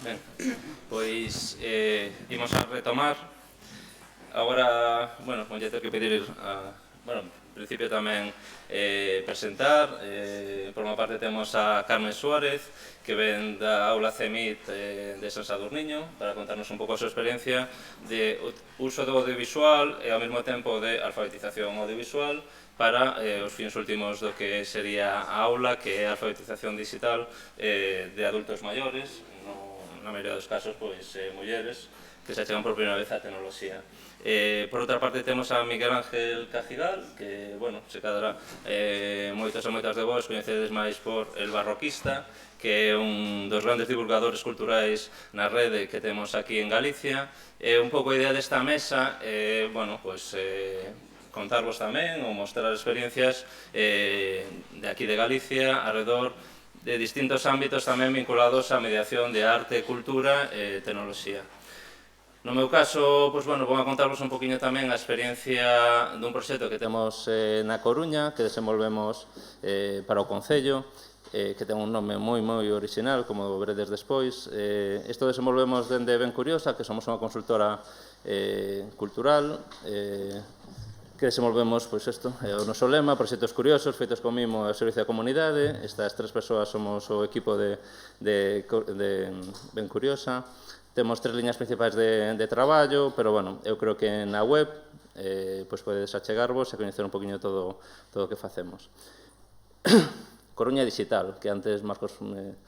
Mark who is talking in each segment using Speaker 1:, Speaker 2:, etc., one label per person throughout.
Speaker 1: Ben, pois imos a retomar. Agora, bueno, vou ter que pedir a... Bueno, en principio tamén presentar. Por unha parte temos a Carmen Suárez, que ven da aula CEMIT de San Sadurniño, para contarnos un pouco a súa experiencia de uso do audiovisual e ao mesmo tempo de alfabetización audiovisual para os fins últimos do que sería a aula, que é a alfabetización digital de adultos maiores, na maioría dos casos, pois, mulleres que se chegan por primeira vez á tecnoloxía. Por outra parte, temos a Miguel Ángel Cajigal, que, bueno, se cadra moitos e moitas de vos coñecedes máis por El Barroquista, que é un dos grandes divulgadores culturais na rede que temos aquí en Galicia. Un pouco a idea desta mesa, bueno, pois, contarvos tamén ou mostrar experiencias de aquí de Galicia alrededor de distintos ámbitos tamén vinculados á mediación de arte, cultura e tecnoloxía. No meu caso, pois, bueno, vou a contarvos un poquinho tamén a experiencia dun proxecto que temos na Coruña, que desenvolvemos para o Concello, que ten un nome moi original, como veredes despois. Isto desenvolvemos dende Ben Curiosa, que somos unha consultora cultural, que desenvolvemos, pois isto, o noso lema, proxectos curiosos, feitos con mimo e ao servicio da comunidade. Estas tres persoas somos o equipo de Ben Curiosa. Temos tres liñas principais de traballo, pero, bueno, eu creo que na web pois podedes achegarvos e coñecer un poquinho todo o que facemos. Coruña Digital, que antes Marcos me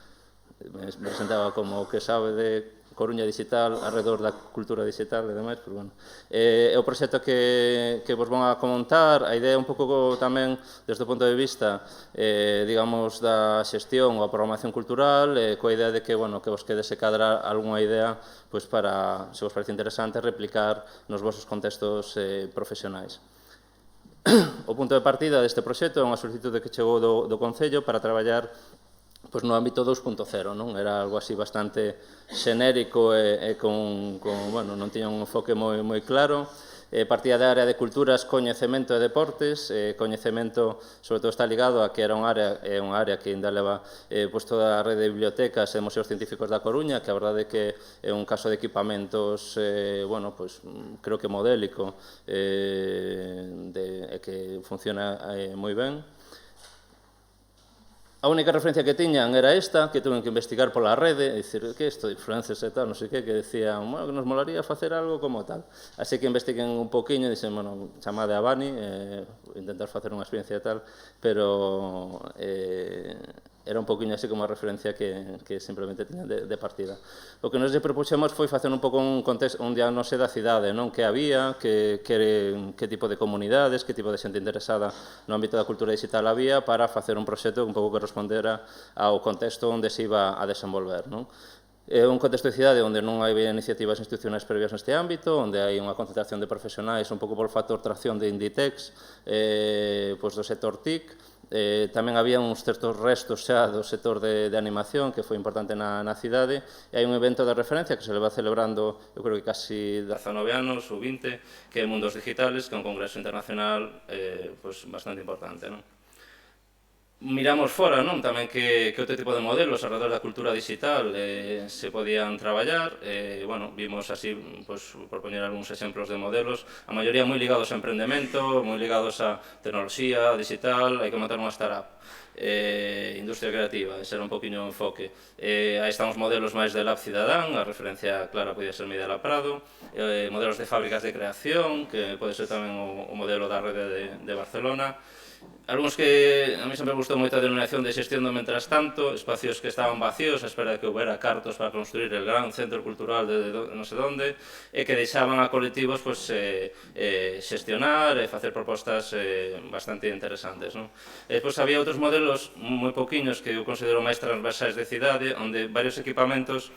Speaker 1: presentaba como o que sabe de Coruña Digital alrededor da cultura digital e demais, pero, bueno, é o proxecto que vos van a contar. A idea é un pouco tamén desde o punto de vista, digamos, da xestión ou a programación cultural, coa idea de que, bueno, que vos quede se cadrar algunha idea, pois, para, se vos parece interesante, replicar nos vosos contextos profesionais. O punto de partida deste proxecto é unha solicitude que chegou do Concello para traballar pois no ámbito 2.0, non? Era algo así bastante xenérico e bueno, non tiña un enfoque moi claro. Partía da área de culturas, coñecemento e deportes. Coñecemento, sobre todo, está ligado a que era unha área que ainda leva pois toda a rede de bibliotecas e museos científicos da Coruña, que a verdade é que é un caso de equipamentos, bueno, pois creo que modélico, que funciona moi ben. A única referencia que tiñan era esta, que tuven que investigar pola rede, e dicir, que isto de influencers e tal, non sei que decían, bueno, que nos molaría facer algo como tal. Así que investiguen un poquinho e dixen, bueno, chamade a Bani, intentar facer unha experiencia tal, pero era un poquinho así como a referencia que simplemente tiñan de partida. O que nos propuxemos foi facer un pouco un diagnose da cidade, non? Que había, que tipo de comunidades, que tipo de xente interesada no ámbito da cultura digital había, para facer un proxecto un pouco que respondera ao contexto onde se iba a desenvolver, non? É un contexto de cidade onde non hai iniciativas institucionais previas neste ámbito, onde hai unha concentración de profesionais un pouco por factor tracción de Inditex, pois do sector TIC. Tamén había uns certos restos xa do sector de animación, que foi importante na cidade, e hai un evento de referencia que se leva celebrando, eu creo que casi 19 anos ou 20, que é Mundos Digitales, que é un congreso internacional bastante importante, non? Miramos fora, non? Tamén que outro tipo de modelos alrededor da cultura digital se podían traballar. Bueno, vimos así, por poñer algúns exemplos de modelos, a maioría moi ligados a emprendemento, moi ligados a tecnoloxía digital, hai que montar unha startup. Industria creativa, ese era un poquinho o enfoque. Aí están os modelos máis de Lab Cidadán, a referencia clara podía ser Midela Prado, modelos de fábricas de creación, que pode ser tamén o modelo da rede de Barcelona. Algúns que a mí sempre gustou moito a denominación de xestión do mentras tanto, espacios que estaban vacíos a espera de que houbera cartos para construir el gran centro cultural de non sei onde, e que deixaban a colectivos xestionar e facer propostas bastante interesantes, non? Despois había outros modelos moi pouquiños que eu considero máis transversais de cidade, onde varios equipamentos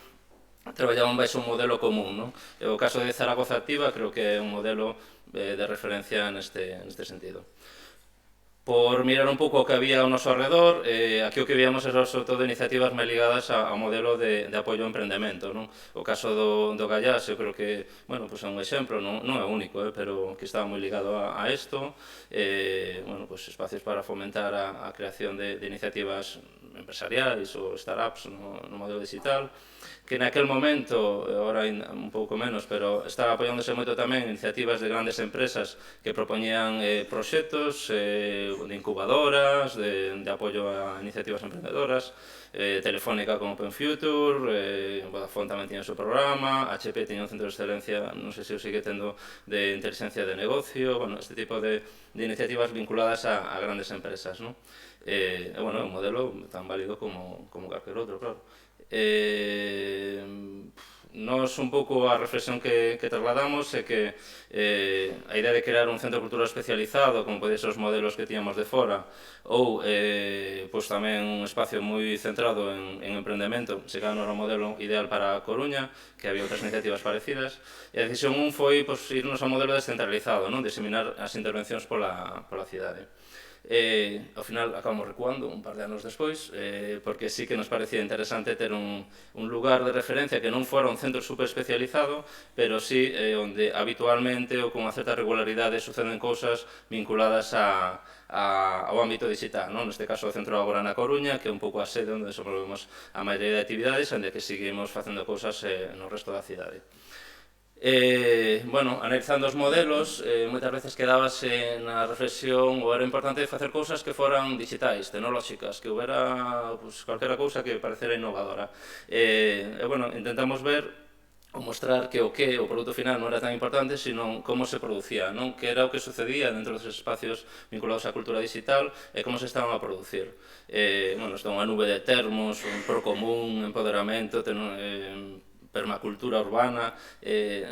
Speaker 1: traballaban baixo un modelo común, non? O caso de Zaragoza Activa creo que é un modelo de referencia neste sentido. por mirar un pouco o que había ao noso alrededor, aquí o que víamos era sobre todo iniciativas máis ligadas ao modelo de apoio ao emprendemento, non? O caso do Gallás, eu creo que, bueno, pues é un exemplo, non é único, pero que estaba moi ligado a isto, bueno, pues espacios para fomentar a creación de iniciativas empresariais ou startups no modelo digital, que naquel momento, agora un pouco menos, pero estaba apoiándose moito tamén iniciativas de grandes empresas que propoñían proxectos de incubadoras, de apoio a iniciativas emprendedoras, Telefónica con Open Future, Vodafone tamén tiña o seu programa, HP tiña un centro de excelencia, non sei se o sigue tendo, de inteligencia de negocio, bueno, este tipo de iniciativas vinculadas a grandes empresas, non? Bueno, é un modelo tan válido como calquer outro, claro. Nos un pouco a reflexión que trasladamos é que a idea de crear un centro cultural especializado, como poden ser os modelos que tiñamos de fora, ou pois tamén un espacio moi centrado en emprendemento, se non era un modelo ideal para a Coruña, que había outras iniciativas parecidas, e a decisión foi pois, irnos a un modelo descentralizado, non? Diseminar as intervencións pola cidade. Ao final acabamos recuando un par de anos despois, porque sí que nos parecía interesante ter un lugar de referencia que non fora un centro super especializado, pero sí onde habitualmente ou con unha certa regularidade suceden cousas vinculadas ao ámbito digital, neste caso o Centro Agora na Coruña, que é un pouco a sede onde desenvolvemos a maioría de actividades, onde que seguimos facendo cousas no resto da cidade. Bueno, analizando os modelos, moitas veces quedábase na reflexión ou era importante facer cousas que foran digitais, tecnolóxicas, que houbera calquera cousa que parecera innovadora. Bueno, intentamos ver ou mostrar que o produto final non era tan importante, sino como se producía, non? Que era o que sucedía dentro dos espacios vinculados á cultura digital e como se estaban a producir. Bueno, está unha nube de termos, un procomún, empoderamento, permacultura urbana,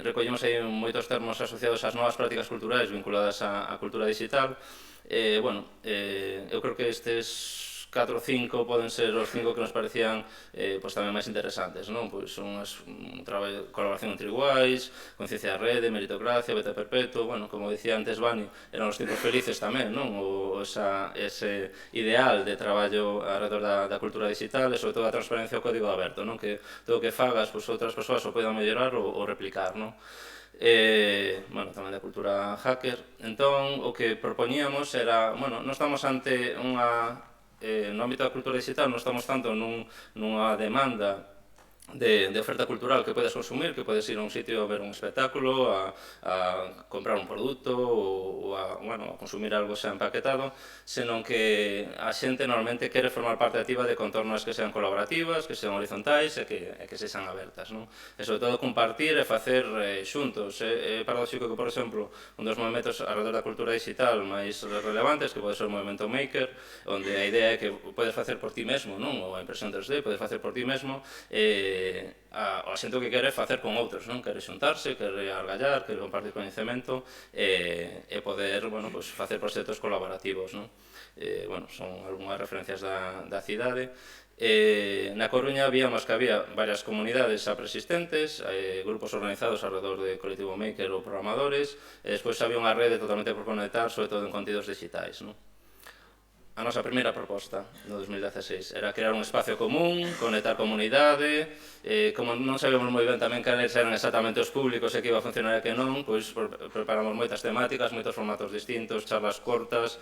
Speaker 1: recollemos aí moitos termos asociados ás novas prácticas culturais vinculadas á cultura digital. Bueno, eu creo que estes 4 ou 5 poden ser os 5 que nos parecían tamén máis interesantes, non? Pois son un traballo de colaboración entre iguais, conciencia de rede, meritocracia, beta perpetuo, bueno, como dicía antes Vani, eran os tiempos felices tamén, non? Ese ideal de traballo alrededor da cultura digital e sobre todo a transparencia ao código aberto, non? Que todo o que fagas, outras persoas o poidan mellorar ou replicar, non? Bueno, tamén da cultura hacker. Entón, o que propoñíamos era, bueno, non estamos ante unha no ámbito da cultura digital non estamos tanto nunha demanda de oferta cultural que podes consumir, que podes ir a un sitio a ver un espectáculo, a comprar un produto ou a consumir algo xa empaquetado, senón que a xente normalmente quere formar parte activa de contornos que sean colaborativas, que sean horizontais e que sexan abertas, non? E sobre todo compartir e facer xuntos. É paradóxico que, por exemplo, un dos movimentos alrededor da cultura digital máis relevantes, que pode ser o movimento maker, onde a idea é que podes facer por ti mesmo, non? Ou a impresión 3D, podes facer por ti mesmo, a xente que quere facer con outros, non? Quere xuntarse, quere argallar, quere compartir coñecemento e poder, bueno, pues, facer proxectos colaborativos, non? Bueno, son algunhas referencias da cidade. Na Coruña víamos que había varias comunidades xa preexistentes, grupos organizados alrededor de colectivo maker ou programadores, e despois había unha rede totalmente por conectar, sobre todo en contidos digitais, non? A nosa primeira proposta no 2016 era crear un espacio común, conectar comunidade, como non sabíamos moi ben tamén cales eran exactamente os públicos e que iba a funcionar e que non, pois preparamos moitas temáticas, moitos formatos distintos, charlas cortas,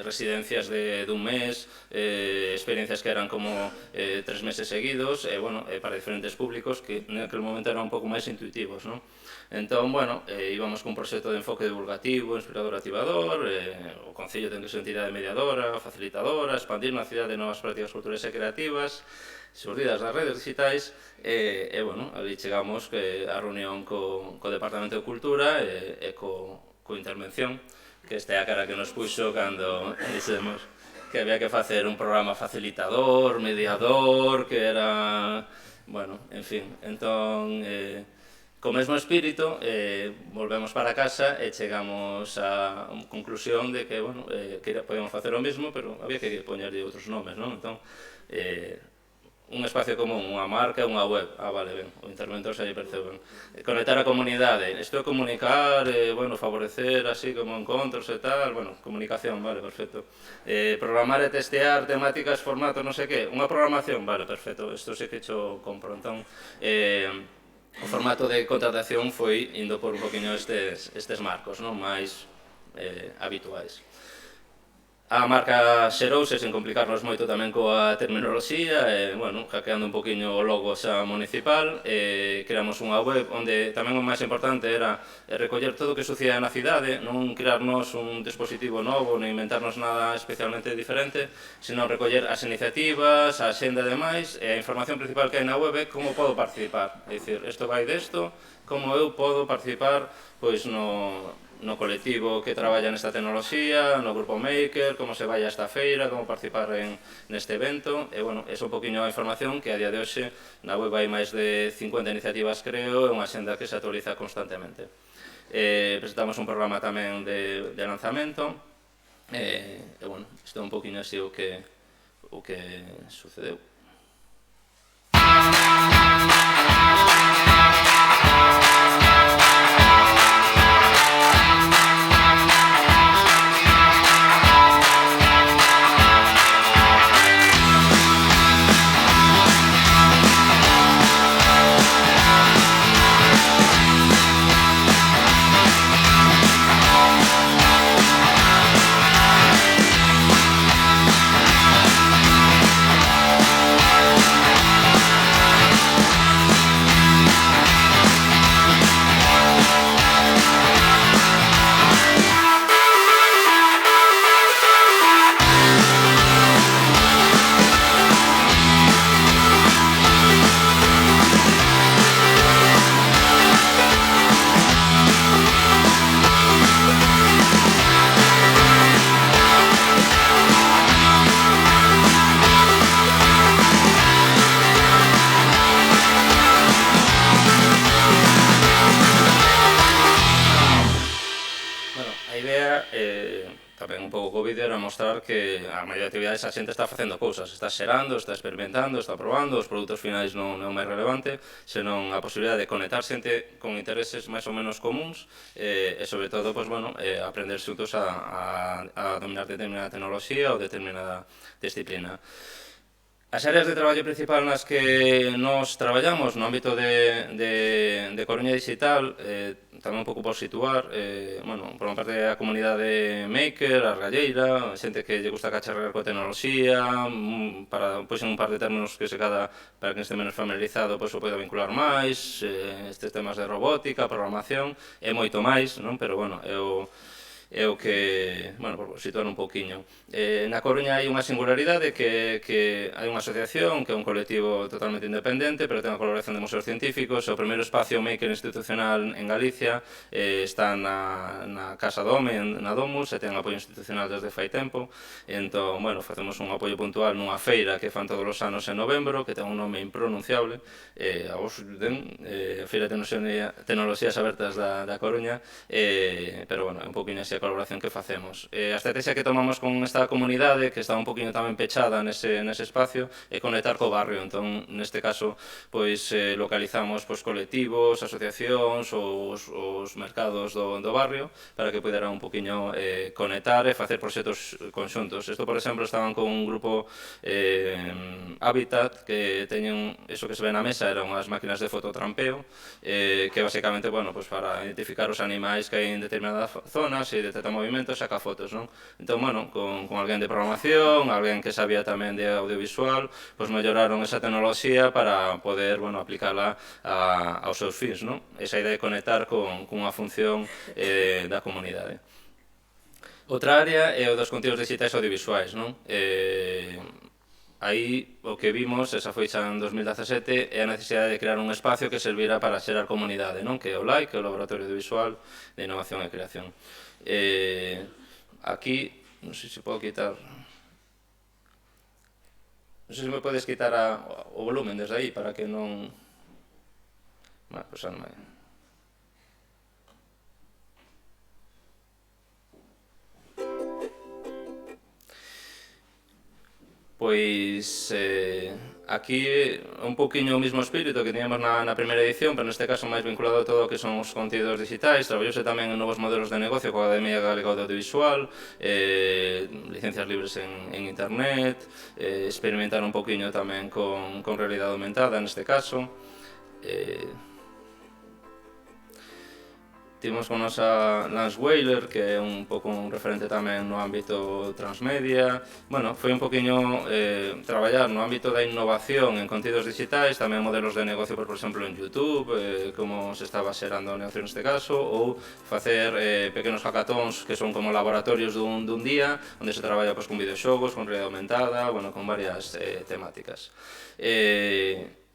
Speaker 1: residencias dun mes, experiencias que eran como 3 meses seguidos, bueno, para diferentes públicos que naquele momento eran un pouco máis intuitivos, non? Entón, bueno, íbamos cun proxecto de enfoque divulgativo, inspirador, activador, o Concello ten que ser entidade mediadora, facilitadora, expandir na cidade novas prácticas culturais e creativas, surdidas das redes digitais, e, bueno, ali chegamos a reunión co Departamento de Cultura e co Intervención, que esta é a cara que nos puxo cando dixemos que había que facer un programa facilitador, mediador, que era, bueno, en fin, entón... Co mesmo espírito, volvemos para casa e chegamos á conclusión de que, bueno, que podíamos facer o mesmo, pero había que poñerlle outros nomes, non? Entón, un espacio común, unha marca e unha web. Vale, ben, o interventor xa lle percebe ben. Conectar a comunidade, isto é comunicar, bueno, favorecer así como encontros e tal, bueno, comunicación, vale, perfecto. Programar e testear temáticas, formatos, non sei que, unha programación, vale, perfecto, isto sí que cho compro. Entón, o formato de contratación foi indo por un poquinho estes marcos, non máis habituais. A marca xerouse sen complicarnos moito tamén coa terminoloxía, bueno, hackeando un poquinho o logo xa municipal, creamos unha web onde tamén o máis importante era recoller todo o que sucedía na cidade, non crearnos un dispositivo novo, non inventarnos nada especialmente diferente, senón recoller as iniciativas, a xenda e demais, e a información principal que hai na web é como podo participar. É dicir, isto vai desto, como eu podo participar pois no colectivo que traballa nesta tecnoloxía, no grupo Maker, como se vai a esta feira, como participar neste evento, e, bueno, é un poquinho a información que a día de hoxe na web hai máis de 50 iniciativas, creo, e unha xenda que se actualiza constantemente. Presentamos un programa tamén de lanzamento, e, bueno, isto é un poquinho así o que sucedeu. Tamén un pouco co vídeo era mostrar que a maioría de actividades a xente está facendo cousas, está xerando, está experimentando, está probando, os produtos finais non é o máis relevante, senón a posibilidade de conectar xente con intereses máis ou menos comuns e sobre todo, pues, bueno, aprender xuntos a dominar determinada tecnoloxía ou determinada disciplina. As áreas de traballo principal nas que nos traballamos no ámbito de Coruña Digital, tamén un pouco por situar, bueno, por unha parte a comunidade maker, a argalleira, xente que lle gusta cacharrear coa tecnoloxía, para, pois, en un par de términos que se cada, para que este menos familiarizado, pois, o poida vincular máis, estes temas de robótica, programación, e moito máis, non? Pero, bueno, é o que, bueno, por situar un pouquiño. Na Coruña hai unha singularidade que hai unha asociación que é un colectivo totalmente independente, pero ten a colaboración de museos científicos. O primeiro espacio maker institucional en Galicia está na Casa do Home, na Domus, e ten apoio institucional desde fai tempo. Entón, bueno, facemos un apoio puntual nunha feira que fan todos os anos en novembro, que ten un nome impronunciable, a Feira de Tecnoloxías Abertas da Coruña, pero, bueno, é un poquinho así a colaboración que facemos. A estrategia que tomamos con esta comunidade, que está un poquinho tamén pechada nese espacio, é conectar co barrio. Entón, neste caso, pois, localizamos colectivos, asociacións, os mercados do barrio, para que puderan un poquinho conectar e facer proxectos conxuntos. Isto, por exemplo, estaban con un grupo Habitat, que teñen, iso que se ve na mesa, eran unhas máquinas de fototrampeo, que basicamente, bueno, para identificar os animais que hai en determinadas zonas e detecta movimentos, saca fotos, non? Entón, bueno, con alguén de programación, alguén que sabía tamén de audiovisual, pois melloraron esa tecnoloxía para poder, bueno, aplicala aos seus fins, non? Esa idea de conectar cunha función da comunidade. Outra área é o dos contidos digitais audiovisuais, non? Aí o que vimos, esa foi xa en 2017, é a necesidade de crear un espacio que servira para xerar comunidade, non? Que é o LAI, que é o Laboratorio Audiovisual de Innovación e Creación. Aquí, non sei se podo quitar... Non sei se me podes quitar o volumen desde aí para que non... Vale, pois non vai. Pois aquí un poquinho o mismo espírito que tiñamos na primeira edición, pero neste caso máis vinculado a todo o que son os contidos digitais. Traballouse tamén en novos modelos de negocio coa Academia Galega de Audiovisual, licencias libres en internet, experimentar un poquinho tamén con realidade aumentada neste caso. Timos con nosa Lance Whaler, que é un pouco un referente tamén no ámbito transmedia. Bueno, foi un poquinho traballar no ámbito da innovación en contidos digitais, tamén modelos de negocio, por exemplo, en YouTube, como se estaba xerando o negocio neste caso, ou facer pequenos hackathons que son como laboratorios dun día, onde se traballa con videoxogos, con realidade aumentada, bueno, con varias temáticas.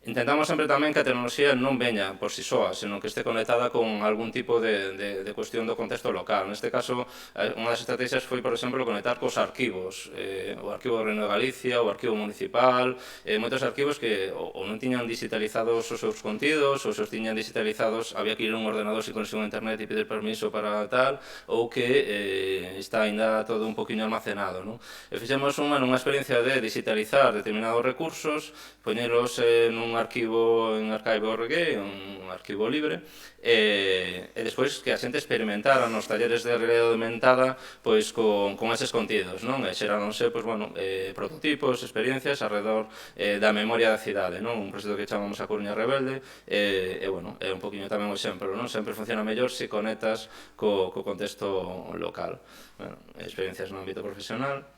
Speaker 1: Intentamos sempre tamén que a tecnoloxía non veña por si soa, senón que este conectada con algún tipo de cuestión do contexto local. Neste caso, unha das estrategias foi, por exemplo, conectar cos arquivos, o Arquivo do Reino de Galicia, o Arquivo Municipal, moitos arquivos que ou non tiñan digitalizados os seus contidos, ou se os tiñan digitalizados había que ir a un ordenador sin conexión a internet e pedir permiso para tal, ou que está ainda todo un poquinho almacenado. E fixemos unha experiencia de digitalizar determinados recursos, poñelos nun arquivo en archive.org, un arquivo libre, e despois que a xente experimentara nos talleres de realidade aumentada pois con eses contidos, non? E xeráronse, pois, bueno, prototipos, experiencias alrededor da memoria da cidade, non? Un proxecto que chamamos a Coruña Rebelde, e, bueno, é un poquinho tamén o exemplo, non? Sempre funciona mellor se conectas co contexto local. Bueno, experiencias no ámbito profesional.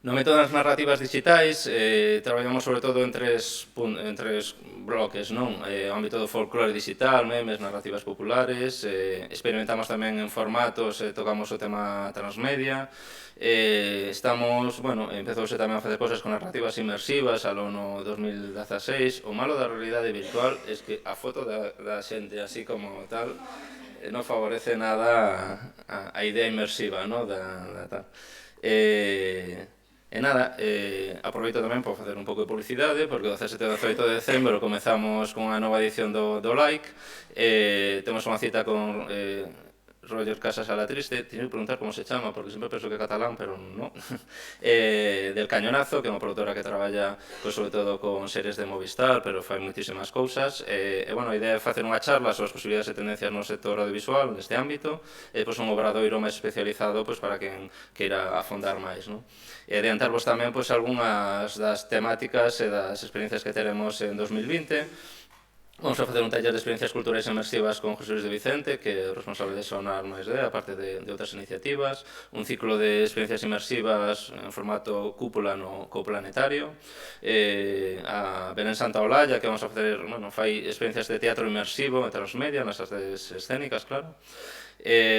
Speaker 1: No método das narrativas digitais, traballamos sobre todo en tres bloques, non? O ámbito do folclore digital, memes, narrativas populares, experimentamos tamén en formatos, tocamos o tema transmedia, estamos, bueno, empezouse tamén a facer cosas con narrativas inmersivas alo no 2016. O malo da realidade virtual é que a foto da xente así como tal non favorece nada a idea inmersiva, non? Da tal. E nada, aproveito tamén para facer un pouco de publicidade, porque o 17 e 18 de decembro comezamos con a nova edición do Like. Temos unha cita con Roger Casas a la Triste, teño que preguntar como se chama, porque sempre penso que é catalán, pero non. Del Cañonazo, que é unha produtora que traballa sobre todo con series de Movistar, pero fai moitísimas cousas. E, bueno, a idea é facer unha charla sobre as posibilidades e tendencias no sector audiovisual neste ámbito, e depois un obradoiro máis especializado para quen queira afondar máis, non? E adiantarvos tamén algunhas das temáticas e das experiencias que teremos en 2020. Vamos a facer un taller de experiencias culturais inmersivas con José Luis de Vicente, que é o responsable de Sonar máis D, aparte de outras iniciativas. Un ciclo de experiencias inmersivas en formato cúpula no Coplanetario. A Belén Santaolalla, que vamos a facer, bueno, fai experiencias de teatro inmersivo, de transmedia, nas artes escénicas, claro.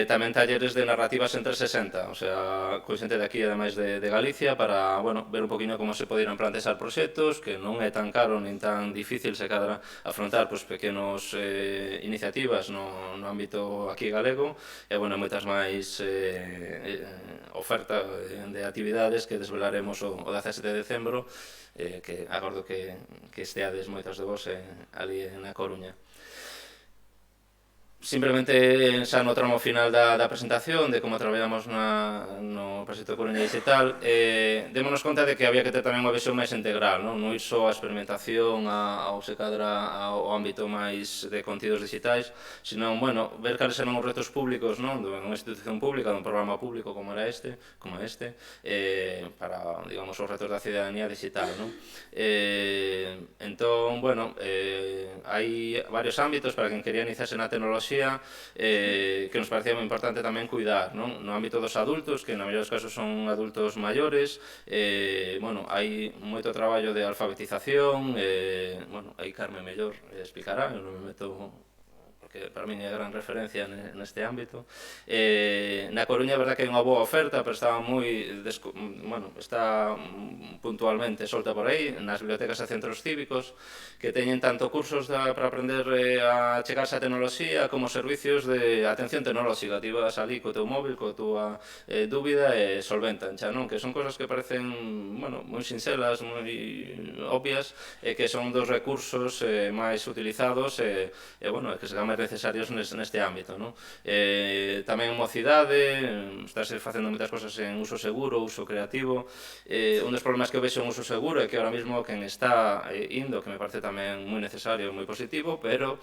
Speaker 1: Tamén talleres de narrativas en 360, o sea, con xente de aquí, ademais de Galicia, para, bueno, ver un poquinho como se poderan plantear proxectos, que non é tan caro nin tan difícil se cadra afrontar pequenos iniciativas no ámbito aquí galego, e, bueno, moitas máis oferta de actividades que desvelaremos o 17 de decembro, que acordo que esteades moitas de vos ali na Coruña. Simplemente xa no tramo final da presentación de como traballamos no proxecto de Coruña Digital, démonos conta de que había que ter tamén unha visión máis integral, non ir só a experimentación ao se cadra ao ámbito máis de contidos digitais, senón, bueno, ver cales eran os retos públicos, non, dunha institución pública, dun programa público como este, para, digamos, os retos da cidadanía digital, non? Entón, bueno, hai varios ámbitos para quen quería iniciarse na tecnoloxía que nos parecía moi importante tamén cuidar, non? No ámbito dos adultos, que na maioría dos casos son adultos maiores, bueno, hai moito traballo de alfabetización, bueno, aí Carmen mellor explicará, eu non me meto porque para min é gran referencia neste ámbito. Na Coruña é verdad que hai unha boa oferta, pero está está puntualmente solta por aí, nas bibliotecas e centros cívicos, que teñen tanto cursos para aprender a chegarse a tecnoloxía como servicios de atención tecnolóxica. Ti vas ali co teu móvil, coa tua dúbida e solventan xa, non? Que son cosas que parecen, bueno, moi sinxelas, moi obvias, e que son dos recursos máis utilizados e, bueno, que se van máis necesarios neste ámbito. Tamén mocidade, estáse facendo moitas cosas en uso seguro, uso creativo. Un dos problemas que eu vexo en uso seguro é que ahora mesmo quen está indo, que me parece tamén moi necesario e moi positivo, pero,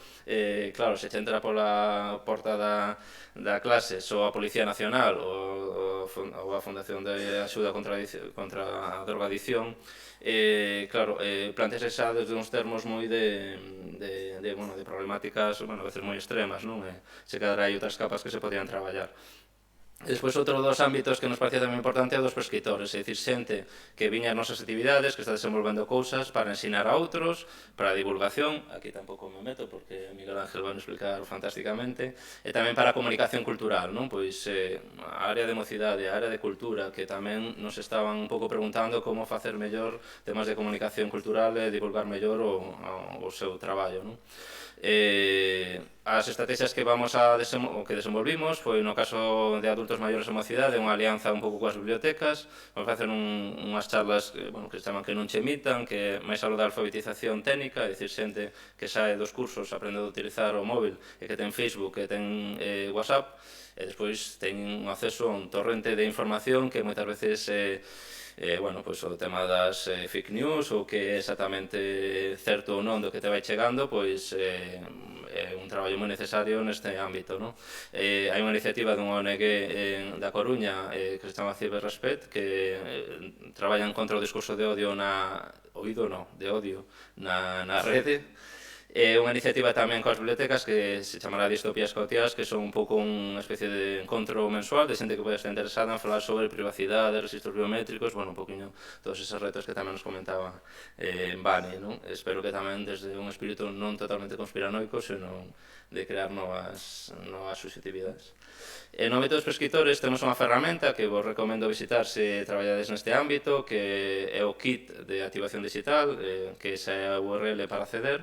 Speaker 1: claro, se entra pola porta da clase só a Policía Nacional ou a Fundación de Axuda contra a Drogadicción, claro, plantease xa desde uns termos moi de problemáticas, a veces moi extremas, se quedará aí outras capas que se podían traballar. Despois, outro dos ámbitos que nos parecía tamén importante é dos prescriptores, é dicir, xente que viña as nosas actividades, que está desenvolvendo cousas para ensinar a outros, para a divulgación, aquí tampouco me meto porque Miguel Ángel vai explicar fantásticamente, e tamén para a comunicación cultural, pois a área de mocidade, a área de cultura, que tamén nos estaban un pouco preguntando como facer mellor temas de comunicación cultural e divulgar mellor o seu traballo. As estrategias que desenvolvimos foi no caso de adultos maiores en mocidade, unha alianza un pouco coas bibliotecas. Vamos facer unhas charlas que se chaman Que non che mitan, que máis algo da alfabetización técnica, é dicir, xente que sae dos cursos aprendendo a utilizar o móvil e que ten Facebook, que ten WhatsApp, e despois ten un acceso a un torrente de información que moitas veces o tema das fake news ou que é exactamente certo ou non do que te vai chegando, pois é un traballo moi necesario neste ámbito. Hai unha iniciativa dunha ONG da Coruña que se chama Cyberrespect, que traballan contra o discurso de odio na rede. É unha iniciativa tamén coas bibliotecas que se chamará Distopías Cotiás, que son un pouco unha especie de encontro mensual de xente que pode estar interesada en falar sobre privacidade, registros biométricos, un poquinho todos esos retos que tamén nos comentaba Vani. Espero que tamén desde un espírito non totalmente conspiranoico, senón de crear novas suscetividades. No ámbito dos prescriptores temos unha ferramenta que vos recomendo visitar se traballades neste ámbito, que é o kit de activación digital, que esa é a URL para acceder.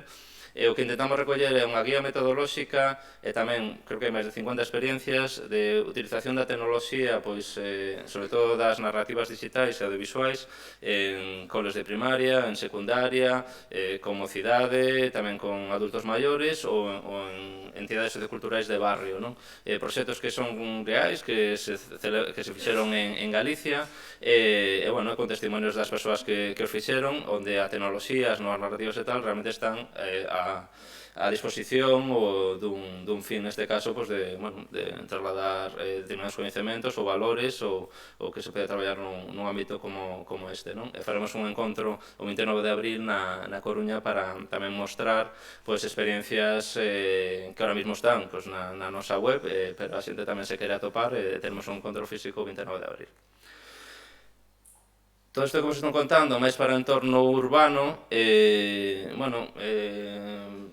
Speaker 1: O que intentamos recoller é unha guía metodolóxica e tamén, creo que hai máis de 50 experiencias de utilización da tecnoloxía, pois, sobre todo das narrativas digitais e audiovisuais, en coles de primaria, en secundaria, con mocidade, tamén con adultos maiores ou en entidades socioculturais de barrio. Proxectos que son reais, que se fixeron en Galicia, con testimonios das persoas que os fixeron, onde a tecnoloxía, as novas narrativas e tal, realmente están a disposición dun fin, neste caso, de trasladar determinados coñecementos ou valores ou que se pode traballar nun ámbito como este. Faremos un encontro o 29 de abril na Coruña para tamén mostrar experiencias que ahora mismo están na nosa web, pero a xente tamén se quere atopar e teremos un encontro físico o 29 de abril. Todo isto que vos estou contando, máis para o entorno urbano,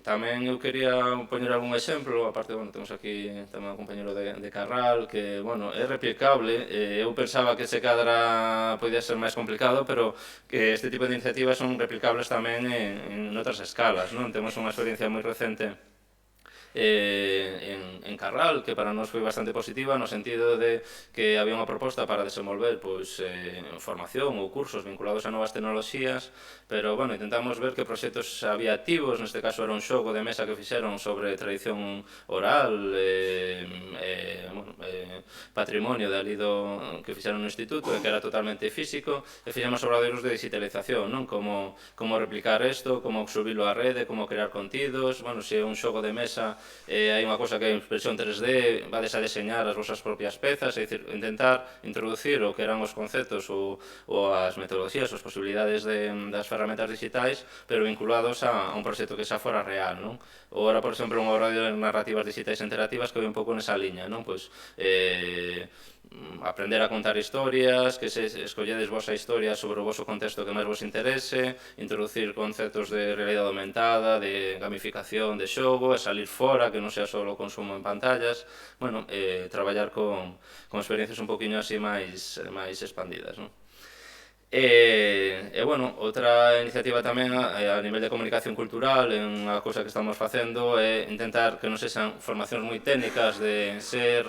Speaker 1: tamén eu quería poñer algún exemplo, aparte, temos aquí tamén un compañero de Carral, que, é replicable. Eu pensaba que se cadra podía ser máis complicado, pero que este tipo de iniciativas son replicables tamén en outras escalas. Temos unha experiencia moi recente en Carral, que para nós foi bastante positiva, no sentido de que había unha proposta para desenvolver formación ou cursos vinculados a novas tecnoloxías, pero intentamos ver que proxectos había activos. Neste caso era un xogo de mesa que fixeron sobre tradición oral, patrimonio de ali que fixeron no instituto, que era totalmente físico, e fixemos obradoiros de digitalización, como replicar isto, como subilo á rede, como crear contidos. Se é un xogo de mesa, hai unha cosa que é impresión 3D, vades a deseñar as vosas propias pezas, é dicir, intentar introducir o que eran os conceptos ou as metodoloxías, as posibilidades das ferramentas digitais, pero vinculados a un proxecto que xa fora real. Ou ahora, por exemplo, unha obra de narrativas digitais interactivas que vai un pouco nesa liña, aprender a contar historias, que se escolledes vosa historia sobre o voso contexto que máis vos interese, introducir conceptos de realidade aumentada, de gamificación de xogo, e salir fora, que non sea só o consumo en pantallas, traballar con experiencias un poquinho así máis expandidas. Outra iniciativa tamén a nivel de comunicación cultural, unha cousa que estamos facendo é intentar que non sexan formacións moi técnicas de ser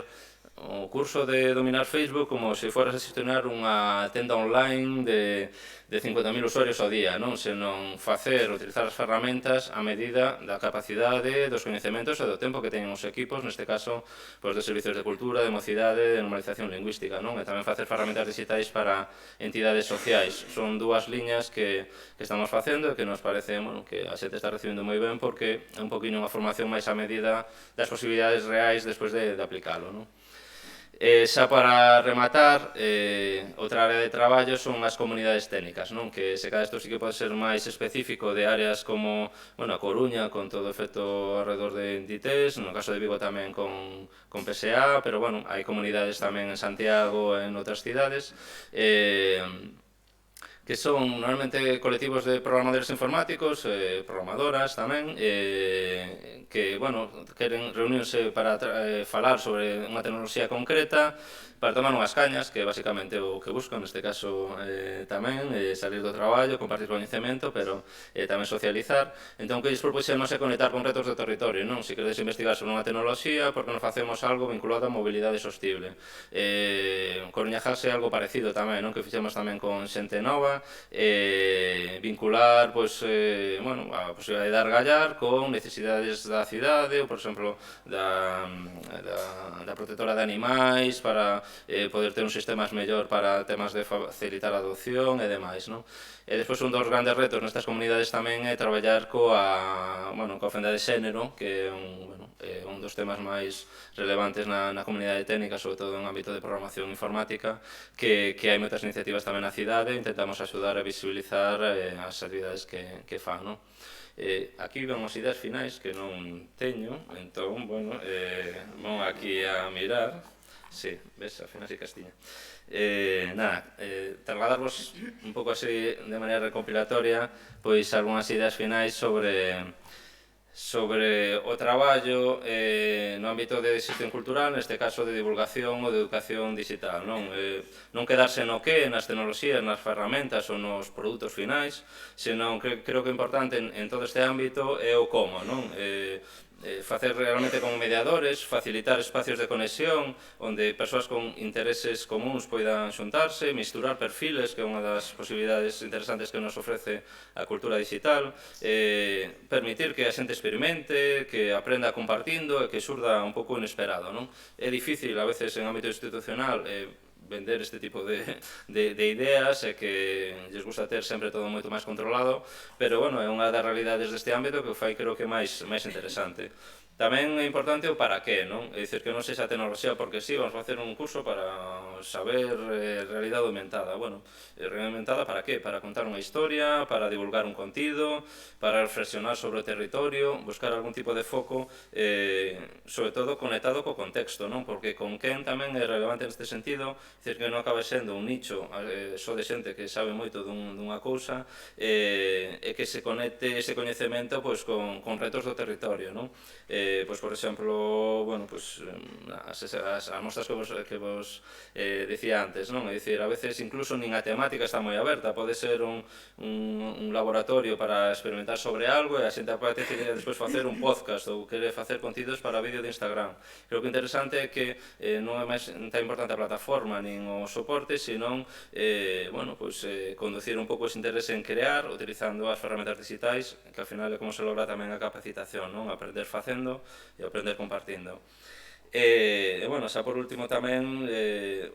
Speaker 1: o curso de dominar Facebook como se foras a xestionar unha tenda online de 50.000 usuarios ao día, non? Senón utilizar as ferramentas a medida da capacidade, dos coñecementos e do tempo que teñen os equipos, neste caso, pois, de servicios de cultura, de mocidade, de normalización lingüística, non? E tamén facer ferramentas digitais para entidades sociais. Son dúas liñas que estamos facendo e que nos parece, bueno, que a xente está recibindo moi ben porque é un poquinho unha formación máis a medida das posibilidades reais despois de aplicalo, non? Xa para rematar, outra área de traballo son as comunidades técnicas, non? Que se cada isto sí que pode ser máis específico de áreas como, bueno, a Coruña, con todo o efecto alrededor de Inditex, no caso de Vigo tamén con PSA, pero, bueno, hai comunidades tamén en Santiago e en outras cidades, que son normalmente colectivos de programadores informáticos, programadoras tamén, que, bueno, queren reunirse para falar sobre unha tecnoloxía concreta, para tomar unhas cañas, que basicamente o que buscan, neste caso tamén, salir do traballo, compartir coñecemento, pero tamén socializar. Entón, que lles propuxemos é conectar con retos do territorio, non? Se queredes investigar sobre unha tecnoloxía, porque non facemos algo vinculado á mobilidade sostible. Coruña Gas é algo parecido tamén, non? Que fixemos tamén con xente nova, vincular, pois, bueno, a posibilidade de argallar con necesidades da cidade, ou, por exemplo, da protectora de animais, para poder ter un sistemas mellor para temas de facilitar a adopción e demais, non? E despois un dos grandes retos nestas comunidades tamén é traballar coa ofenda de xénero, que é un dos temas máis relevantes na comunidade técnica, sobre todo en ámbito de programación informática, que hai moitas iniciativas tamén na cidade, intentamos axudar a visibilizar as actividades que fan, non? Aquí ven as ideas finais que non teño, entón, bueno, vou aquí a mirar. Sí, ves, al final sí castiña. Nada, trasladarvos un pouco así de maneira recompilatoria pois algunhas ideas finais sobre o traballo no ámbito de xestión cultural, neste caso de divulgación ou de educación digital, non? Non quedarse no que, nas tecnoloxías, nas ferramentas ou nos produtos finais, senón creo que o importante en todo este ámbito é o como, non? Facer realmente como mediadores, facilitar espacios de conexión onde persoas con intereses comuns poidan xuntarse, misturar perfiles, que é unha das posibilidades interesantes que nos ofrece a cultura digital, permitir que a xente experimente, que aprenda compartindo e que xurda un pouco inesperado, non? É difícil a veces en ámbito institucional vender este tipo de ideas e que lles gusta ter sempre todo moito máis controlado, pero, bueno, é unha das realidades deste ámbito que o fai, creo que, máis interesante. Tamén é importante o para qué, non? É dicir, que non sexa tecnoloxía porque sí, vamos a facer un curso para saber realidade aumentada. Bueno, realidade aumentada para qué? Para contar unha historia, para divulgar un contido, para reflexionar sobre o territorio, buscar algún tipo de foco, sobre todo conectado co contexto, non? Porque con quen tamén é relevante neste sentido, dicir, que non acabe sendo un nicho só de xente que sabe moito dunha cousa, e que se conecte ese coñecemento pois con retos do territorio, non? Pois, por exemplo, bueno, pois, as mostras que vos dicía antes, non? É dicir, a veces incluso nin a temática está moi aberta, pode ser un laboratorio para experimentar sobre algo e a xente apetece despois facer un podcast ou quere facer contidos para vídeo de Instagram. Creo que o interesante é que non é máis tan importante a plataforma nin o soporte, senón, bueno, pois, conducir un pouco ese interese en crear, utilizando as ferramentas digitais, que ao final é como se logra tamén a capacitación, non? Aprender facendo e aprender compartindo. E, bueno, xa por último tamén,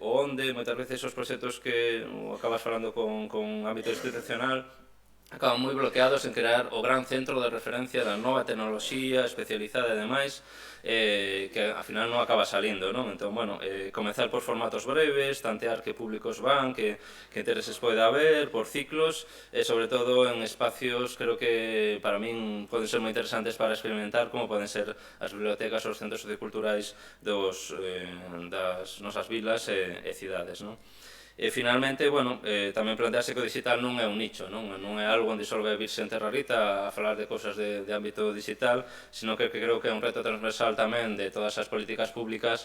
Speaker 1: o onde, moitas veces os proxectos que acabas falando con ámbito institucional acaban moi bloqueados en crear o gran centro de referencia da nova tecnoloxía especializada e demais, que ao final non acaba salindo, non? Entón, bueno, comezar por formatos breves, tantear que públicos van, que intereses pode haber, por ciclos, e sobre todo en espacios, creo que para min poden ser moi interesantes para experimentar, como poden ser as bibliotecas ou os centros socioculturais das nosas vilas e cidades, non? E finalmente, bueno, tamén plantearse que o digital non é un nicho, non é algo onde só vai virse en Terrarita a falar de cosas de ámbito digital, sino que creo que é un reto transversal tamén de todas as políticas públicas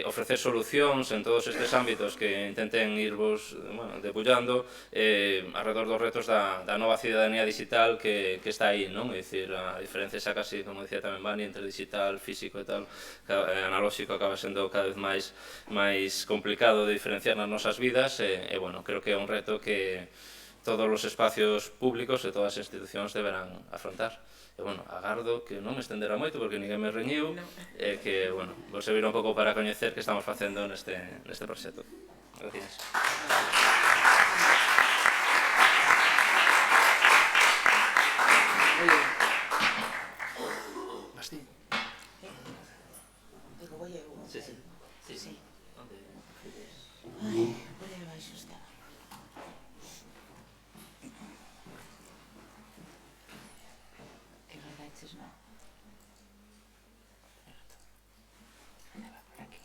Speaker 1: ofrecer solucións en todos estes ámbitos que intenten irvos debullando alrededor dos retos da nova cidadanía digital que está aí, non? É dicir, a diferencia xa casi, como dicía tamén Vani, entre digital, físico e tal, analóxico acaba sendo cada vez máis complicado de diferenciar nas nosas vidas e, bueno, creo que é un reto que todos os espacios públicos e todas as institucións deberán afrontar. E, bueno, agardo que non me estendera moito porque ninguén me reñiu e que, bueno, vos servir un pouco para coñecer que estamos facendo neste proxecto. Gracias.
Speaker 2: Basti.
Speaker 3: Digo, voy eu.
Speaker 1: Sí.
Speaker 3: Ai, por aí abaixo está. Que guardaches, non? Andaba por aquí.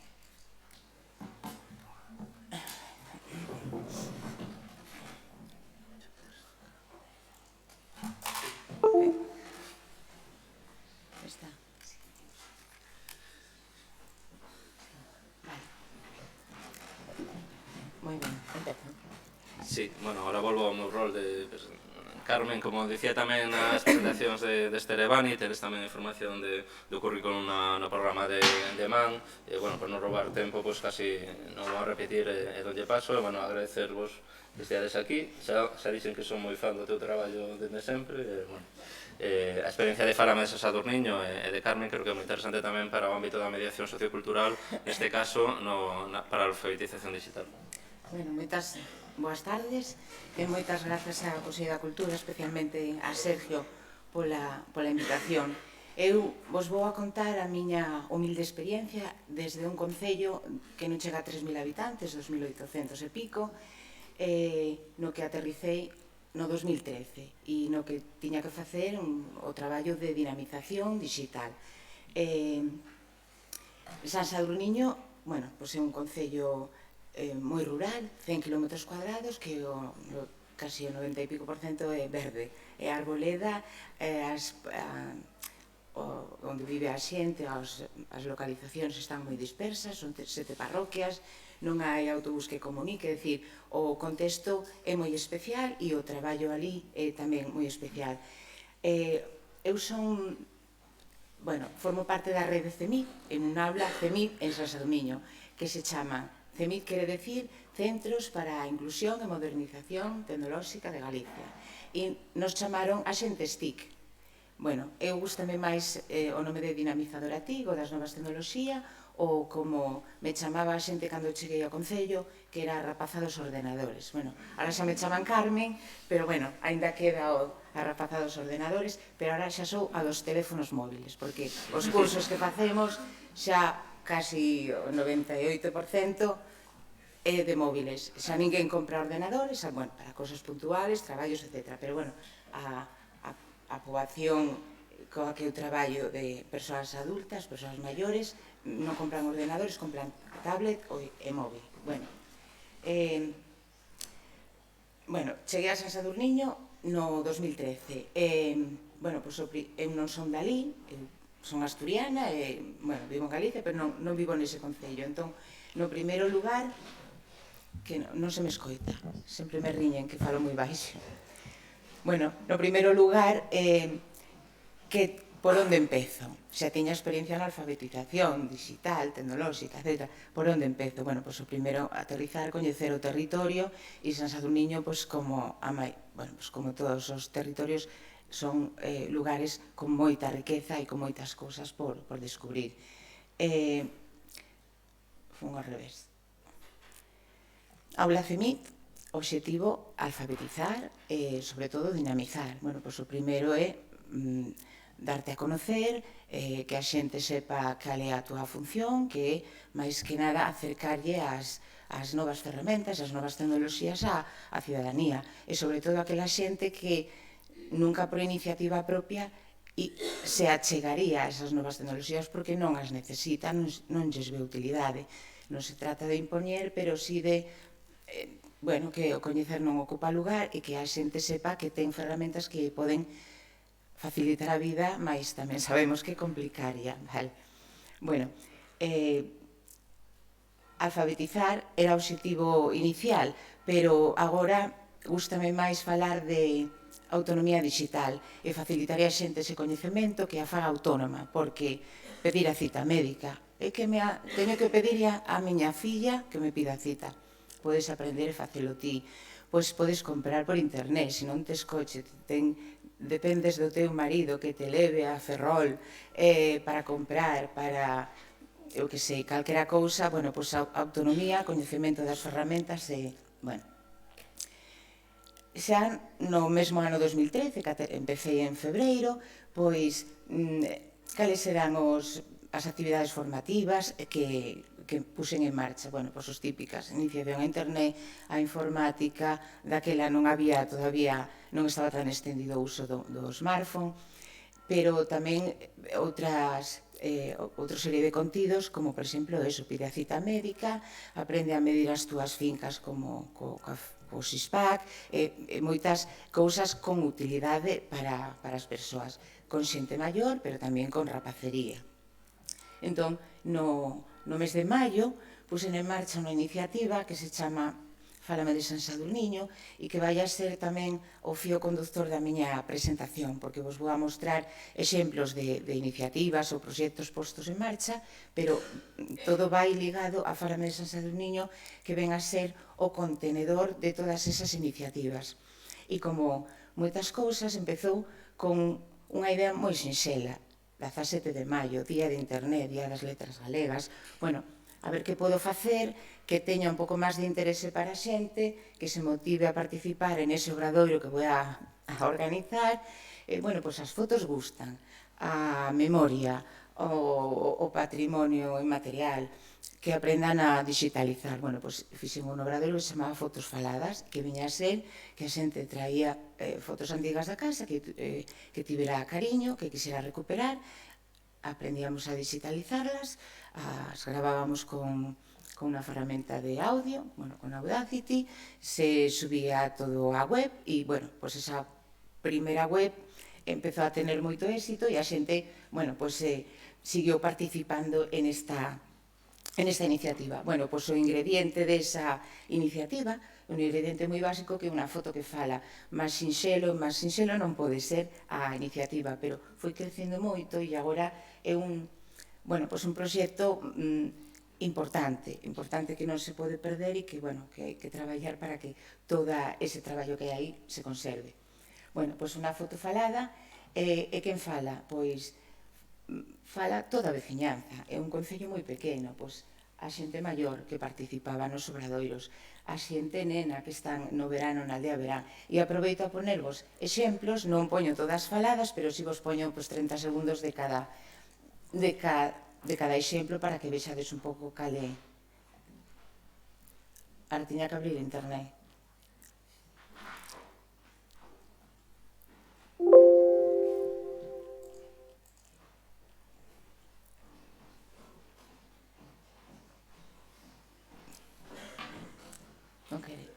Speaker 3: Está. Vale. Moi ben, empezo.
Speaker 1: Sí, bueno, ahora volvo ao meu rol de Carmen, como dicía tamén nas presentacións deste Erevani, teres tamén información do currículum no programa de MAN, e, bueno, por non roubar tempo, pois casi non vou a repetir e donlle paso, e, bueno, agradecervos que esteades aquí, xa dixen que son moi fan do teu traballo desde sempre, e, bueno, a experiencia de Fala Mesa Sadurniño e de Carmen creo que é moi interesante tamén para o ámbito da mediación sociocultural, neste caso, para a alfabetización digital.
Speaker 3: Bueno, moitas boas tardes e moitas grazas á Consello da Cultura, especialmente a Sergio pola invitación. Eu vos vou a contar a miña humilde experiencia desde un concello que non chega a 3.000 habitantes, 2.800 e pico, no que aterricei no 2013 e no que tiña que facer o traballo de dinamización digital. San Sadurniño, bueno, pois é un concello moi rural, 100 km cuadrados, que casi o 90 e pico % é verde. É arboleda, onde vive a xente, as localizacións están moi dispersas, son 7 parroquias, non hai autobús que comunique, é dicir, o contexto é moi especial e o traballo ali é tamén moi especial. Eu son, bueno, formo parte da rede CEMID, en un aula CEMID en San Sadurniño, que se chama CEMID, quere decir Centros para a Inclusión e Modernización Tecnolóxica de Galicia. E nos chamaron a xente STIC. Bueno, eu gustame máis o nome de dinamizadora TIC, o das novas tecnoloxías, ou como me chamaba a xente cando cheguei ao Concello, que era a rapaza dos ordenadores. Bueno, ahora xa me chaman Carmen, pero bueno, ainda queda a rapaza dos ordenadores, pero ahora xa sou a dos teléfonos móviles, porque os cursos que facemos xa casi o 98% é de móviles. Xa ninguén compra ordenadores, bueno, para cosas puntuales, traballos, etc. Pero, bueno, a poboación coa que eu traballo de persoas adultas, persoas maiores, non compran ordenadores, compran tablet e móvil. Bueno, cheguei a San Sadurniño no 2013. Bueno, pois eu non son dali, eu son asturiana e, bueno, vivo en Galicia, pero non vivo nese concello. Entón, no primeiro lugar, que non se me escoita, sempre me riñen que falo moi baixo. Bueno, no primeiro lugar, que por onde empezo? Xa tiña experiencia na alfabetización digital, tecnolóxica, etc. Por onde empezo? Bueno, pois o primeiro, aterrizar, coñecer o territorio, e San Sadurniño, pois como todos os territorios, son lugares con moita riqueza e con moitas cousas por descubrir. Fun ao revés. Aula CEMID, obxectivo alfabetizar e, sobre todo, dinamizar. Bueno, pois o primeiro é darte a conocer, que a xente sepa cal é a túa función, que é, máis que nada, acercarlle as novas ferramentas, as novas tecnoloxías á cidadanía. E, sobre todo, aquela xente que nunca por iniciativa propia se achegaría a esas novas tecnoloxías porque non as necesita, non lles ve utilidade. Non se trata de impoñer, pero sí de bueno, que o coñecer non ocupa lugar e que a xente sepa que ten ferramentas que poden facilitar a vida, mas tamén sabemos que complicaría, vale? Bueno, alfabetizar era o obxectivo inicial, pero agora gústame máis falar de autonomía digital e facilitar a xente ese coñecemento que a faga autónoma, porque pedir a cita médica é que teño que pedir a miña filla que me pida cita. Podes aprender e facelo ti, pois podes comprar por internet, se non tes coche, dependes do teu marido que te leve a Ferrol para comprar, para eu que sei, calquera cousa, bueno, pois autonomía, coñecemento das ferramentas e, bueno. Xa no mesmo ano 2013, que empecé en febreiro, pois cales serán as actividades formativas que puxen en marcha, bueno, pois os típicas, iniciación a internet, a informática, daquela non había todavía, non estaba tan extendido o uso do smartphone, pero tamén outra serie de contidos, como por exemplo eso, pide a cita médica, aprende a medir as túas fincas como co SISPAC, moitas cousas con utilidade para as persoas, con xente maior, pero tamén con rapacería. Entón, no mes de maio, puxen en marcha unha iniciativa que se chama Fálame de San Sadurniño e que vai a ser tamén o fío conductor da miña presentación, porque vos vou a mostrar exemplos de iniciativas ou proxectos postos en marcha, pero todo vai ligado a Fálame de San Sadurniño, que ven a ser o contenedor de todas esas iniciativas. E como moitas cousas, empezou con unha idea moi sinxela, 17 de maio, Día de Internet, Día das Letras Galegas. Bueno, a ver que podo facer que teña un pouco máis de interese para a xente, que se motive a participar en ese obradoiro que vou a organizar. Bueno, pois as fotos gustan, a memoria, o patrimonio inmaterial, que aprendan a digitalizar. Bueno, pois fixen un obradoiro que se chamaba Fotos Faladas, que viña a ser que a xente traía fotos antigas da casa que tivera cariño, que quixera recuperar, aprendíamos a digitalizarlas, as gravábamos con unha ferramenta de audio, bueno, con Audacity, se subía todo á web e, bueno, pois esa primeira web empezou a tener moito éxito e a xente, bueno, pois siguió participando en esta iniciativa. Bueno, pois o ingrediente desa iniciativa, un ingrediente moi básico que é unha foto que fala, máis sinxelo non pode ser a iniciativa, pero foi crecendo moito e agora é un proxecto importante que non se pode perder e que, bueno, que hai que traballar para que todo ese traballo que hai aí se conserve. Bueno, pois unha foto falada, e quen fala? Pois fala toda a veciñanza, é un concello moi pequeno, pois a xente maior que participaba nos obradoiros, a xente nena que están no verano na aldea verán, e aproveito a ponervos exemplos, non poño todas faladas, pero si vos poño 30 segundos de cada exemplo para que vexades un pouco cal é. Ahora tiña que abrir internet. Non quere.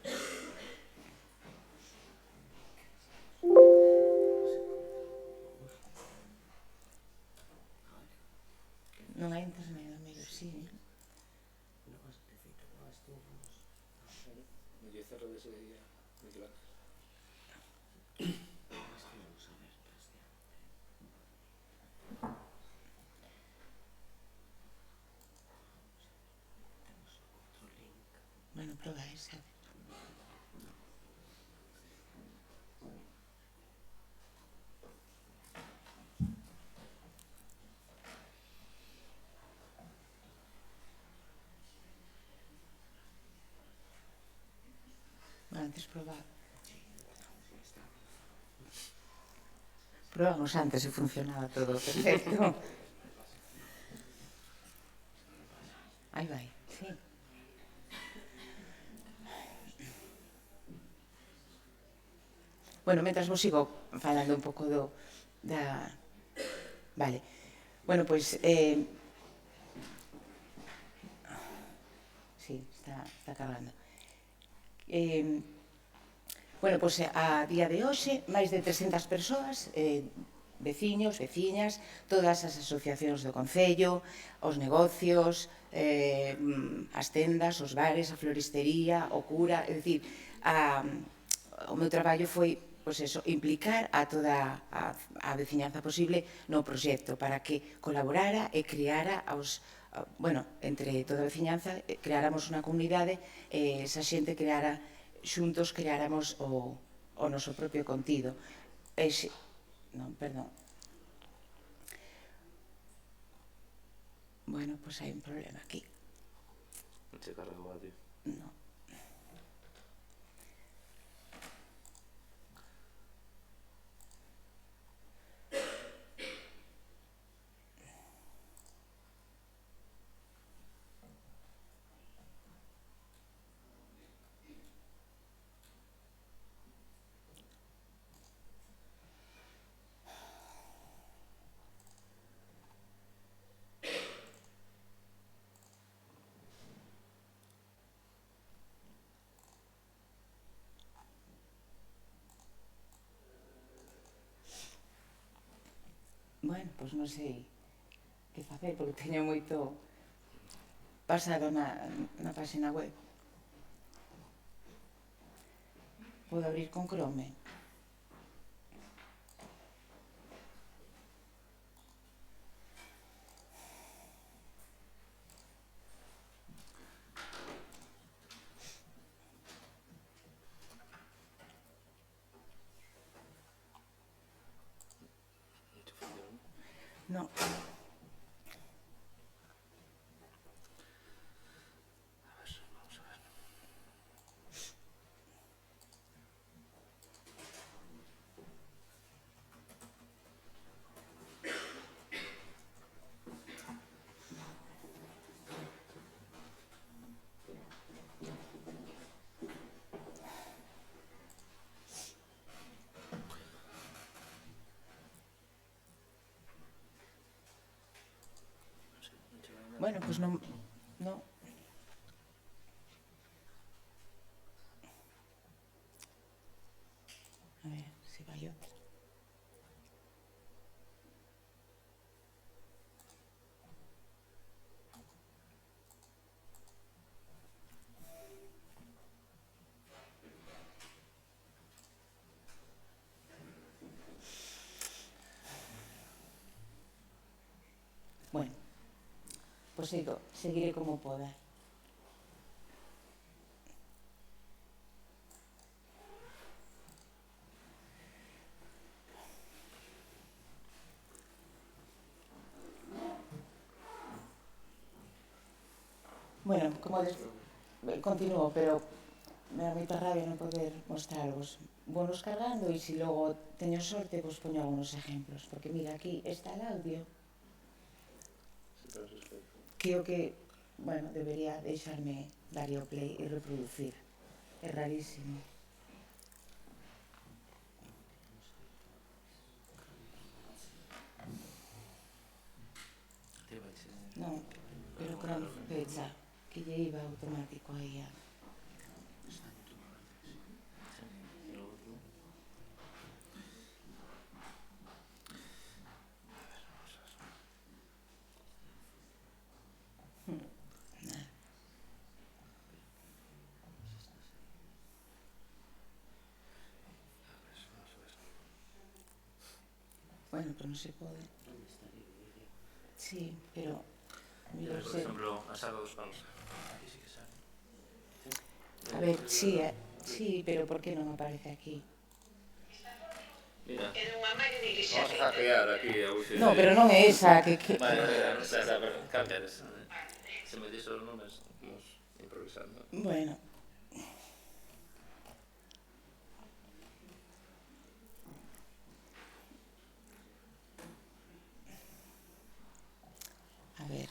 Speaker 3: Non hai internet, amigo, sí. Bueno, proba esa. Antes probaba. Probamos antes e funcionaba todo perfecto. Aí vai, sí. Bueno, mentras vos sigo falando un pouco da... Vale. Bueno, pois... Sí, está cargando. Bueno, pois a día de hoxe, máis de 300 persoas, veciños, veciñas, todas as asociacións do Concello, os negocios, as tendas, os bares, a floristería, o cura, é dicir, o meu traballo foi pois eso, implicar a toda a veciñanza posible no proxecto para que colaborara e creara bueno, entre toda a veciñanza creáramos unha comunidade e esa xente creara xuntos creáramos o noso propio contido. Non, perdón. Bueno, pois hai un problema aquí.
Speaker 1: Non se carregou a ti.
Speaker 3: Non. Bueno, pois non sei que facer, porque teño moito pasado na página web. Podo abrir con Chrome. Non. Bueno, pois non. Non. A ver, se vai outro. Bueno, pois seguiré como poda. Bueno, continuo, pero me da moita rabia non poder mostrarvos. Vou nos cargando e se logo teño sorte, pois poño algunos ejemplos. Porque mira, aquí está el audio, que o que, bueno, debería deixarme darlle o play e reproducir. É rarísimo. Non, pero Chrome pecha, que lle iba automático aí a... Bueno, pero non se pode. Sí, pero...
Speaker 1: Por exemplo, a saga dos pans. Aquí sí que sale.
Speaker 3: A ver, sí, pero por que non aparece aquí?
Speaker 1: Mira, vamos a hackear aquí a wifi.
Speaker 3: No, pero non é esa que...
Speaker 1: Vale, non sei, pero cambiar esa. Se me dis os nomes, vamos improvisando.
Speaker 3: Bueno. A ver.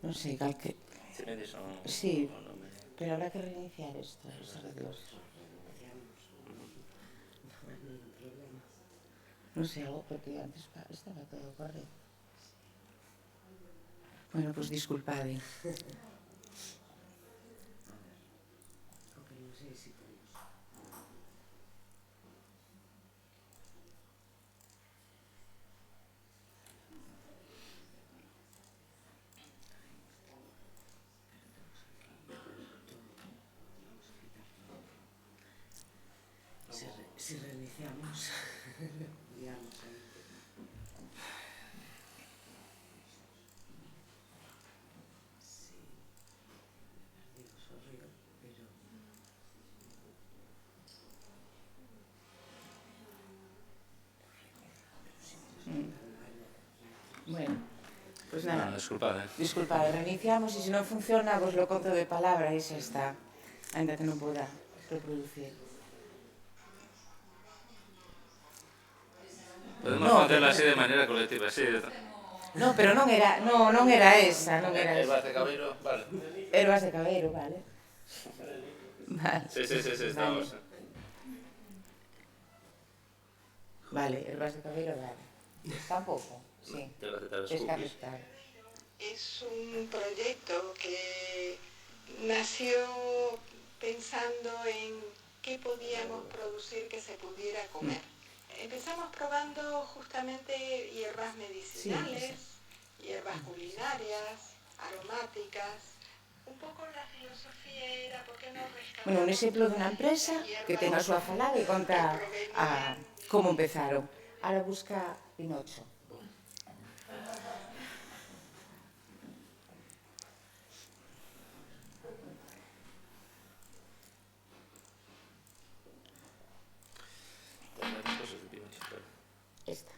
Speaker 3: Non sei, cal que...
Speaker 1: Se me dis o nome.
Speaker 3: Sí, pero habrá que reiniciar esto. Non sei, algo, porque antes estaba todo correcto. Bueno, pois disculpade. Si reiniciamos, digamos ahí. Sí, digo, sorrido, pero... Bueno, pues nada. Disculpad, reiniciamos e se non funciona, vos lo conto de palabra e xa está, ainda que non poda reproducir.
Speaker 1: Podemos facelo así de maneira colectiva, así.
Speaker 3: No, pero non era esa, non era esa.
Speaker 1: Herbas de Cabeiro, vale.
Speaker 3: Herbas de Cabeiro, vale. Vale.
Speaker 1: Sí, estamos.
Speaker 3: Vale, Herbas de Cabeiro, vale. Tampouco, sí. Es que aceptar.
Speaker 2: Es un proyecto que nació pensando en qué podíamos producir que se pudiera comer. Empezamos probando justamente hierbas medicinales, hierbas culinarias, aromáticas. Un poco la filosofía era por qué no rescatar...
Speaker 3: Bueno, un exemplo dunha empresa que ten a súa falada e conta como empezaron. Ahora busca Pinocho. Esta.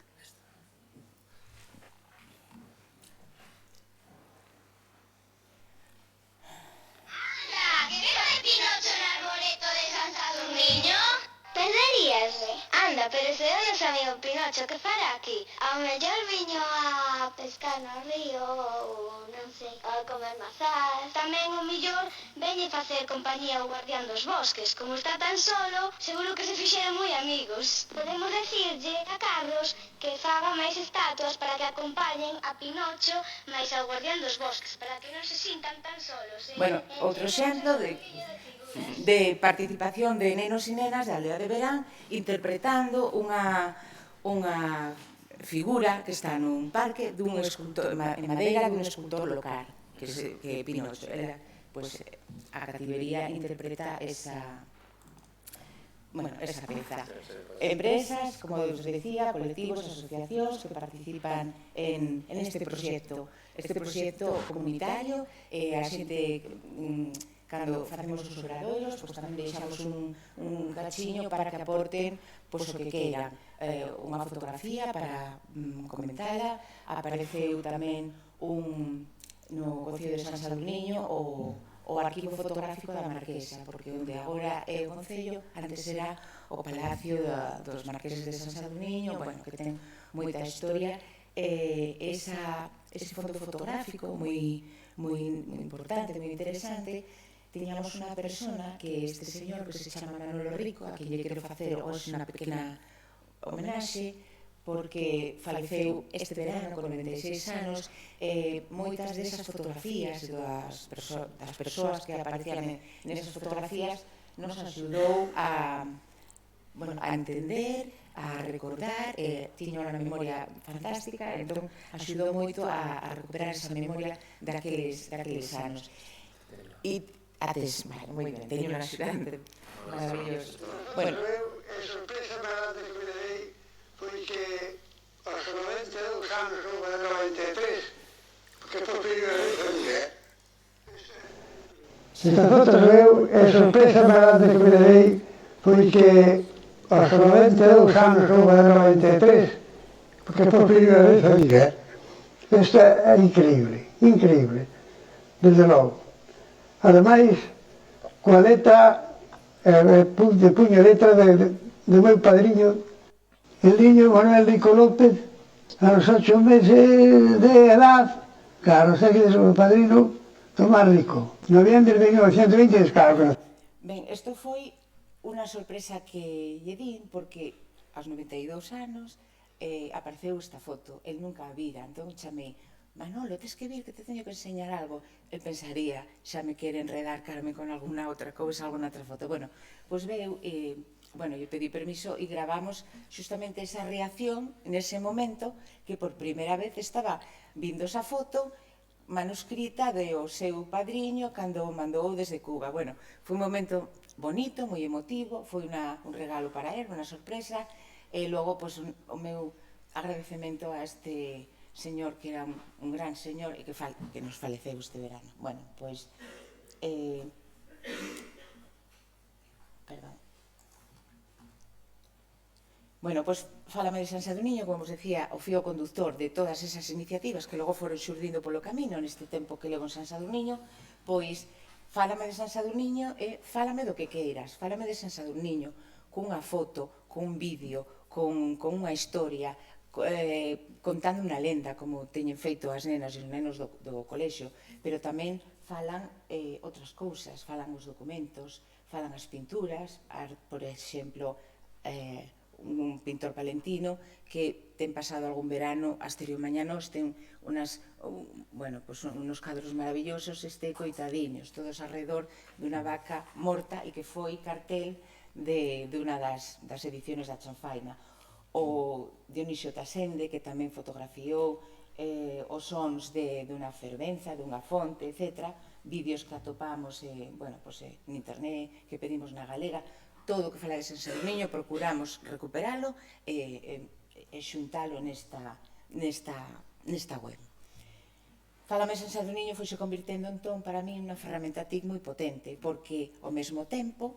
Speaker 4: Anda, que no hai Pinocho no arboreto de San Sadurniño? Perderíase. Anda, pero se é o noso amigo Pinocho, que fará aquí? Ao mellor viño a pescar no río ou, non sei, a comer mazás. Tamén o mellor veñe facer compañía ao guardián dos bosques. Como está tan solo, seguro que se fixeron moi amigos. Podemos decirlle a Carlos que faga máis estatuas para que acompañen a Pinocho máis ao guardián dos bosques, para que non se sintan tan solos.
Speaker 3: Bueno, outro exemplo de participación de nenos e nenas da aldea de Verán interpretando unha figura que está nun parque dun escultor en madeira dun escultor local que é Pinocho. Ela, pues, a cativería interpreta esa peza. Empresas, como os decía, colectivos, asociacións que participan en este proxecto comunitario. A xente, cando facemos os obradoiros, pois tamén deixamos un cachiño para que aporten pois o que queiran. Unha fotografía para comentala. Apareceu tamén no Concello de San Sadurniño o arquivo fotográfico da Marquesa, porque onde agora é o Concello, antes era o Palacio dos Marqueses de San Sadurniño, bueno, que ten moita historia. Ese fondo fotográfico moi importante, moi interesante. Tiñamos unha persona que este señor que se chama Manolo Rico, a que lle quero facer hoxe unha pequena homenaxe, porque faleceu este verano con 96 anos. Moitas desas fotografías das persoas que aparecían nesas fotografías nos axudou a entender, a recordar, tiña unha memoria fantástica, entón axudou moito a recuperar esa memoria daqueles anos. E ates, moi ben, teño un axudante maravilloso. Bueno,
Speaker 5: A sorpresa máis grande que me dei foi que aos 92 anos ou 93, porque por primeira vez o día. Esta foto a sorpresa máis grande que me dei foi que aos 92 anos ou 93, porque por primeira vez o día. Isto é increíble, desde logo. Ademais, coa letra, de puño letra do meu padriño, el niño Manuel Rico López, a los 8 meses de edad, claro, sei que é o meu padrino Tomás Rico. Noviembre de 1920, claro que non.
Speaker 3: Ben, isto foi unha sorpresa que lle din, porque aos 92 anos apareceu esta foto, el nunca a vira, entón chamei Manolo, tes que vir que te teño que enseñar algo. Eu pensaría, xa me quere enredar Carmen con alguna outra cousa, alguna outra foto. Bueno, pois veu e, bueno, eu pedí permiso e gravamos justamente esa reacción nese momento que por primeira vez estaba vindo esa foto manuscrita do seu padriño cando mandou desde Cuba. Bueno, foi un momento bonito, moi emotivo, foi un regalo para él, unha sorpresa, e logo, pois, o meu agradecemento a este señor que era un gran señor e que nos faleceu este verano. Bueno, pois, perdón. Bueno, pois, fálame de San Sadurniño, como vos decía, o fío conductor de todas esas iniciativas que logo foron xurdindo polo camino neste tempo que levo en San Sadurniño, pois, fálame de San Sadurniño e fálame do que queiras, fálame de San Sadurniño, cunha foto, cun vídeo, con unha historia, contando unha lenda, como teñen feito as nenas e os nenos do colexio, pero tamén falan outras cousas, falan os documentos, falan as pinturas, por exemplo, un pintor palentino que ten pasado algún verano, Asterio Mañanos, ten unos cadros maravillosos, coitadiños, todos alrededor dunha vaca morta e que foi cartel de unha das ediciones da Chanfaina. O Dionisio Tasende, que tamén fotografiou os sons dunha fervenza, dunha fonte, etc. Vídeos que atopamos en internet, que pedimos na galega. Todo o que fala de San Sadurniño procuramos recuperalo e xuntalo nesta web. Fálame San Sadurniño foi se convirtendo entón para mí unha ferramenta TIC moi potente, porque ao mesmo tempo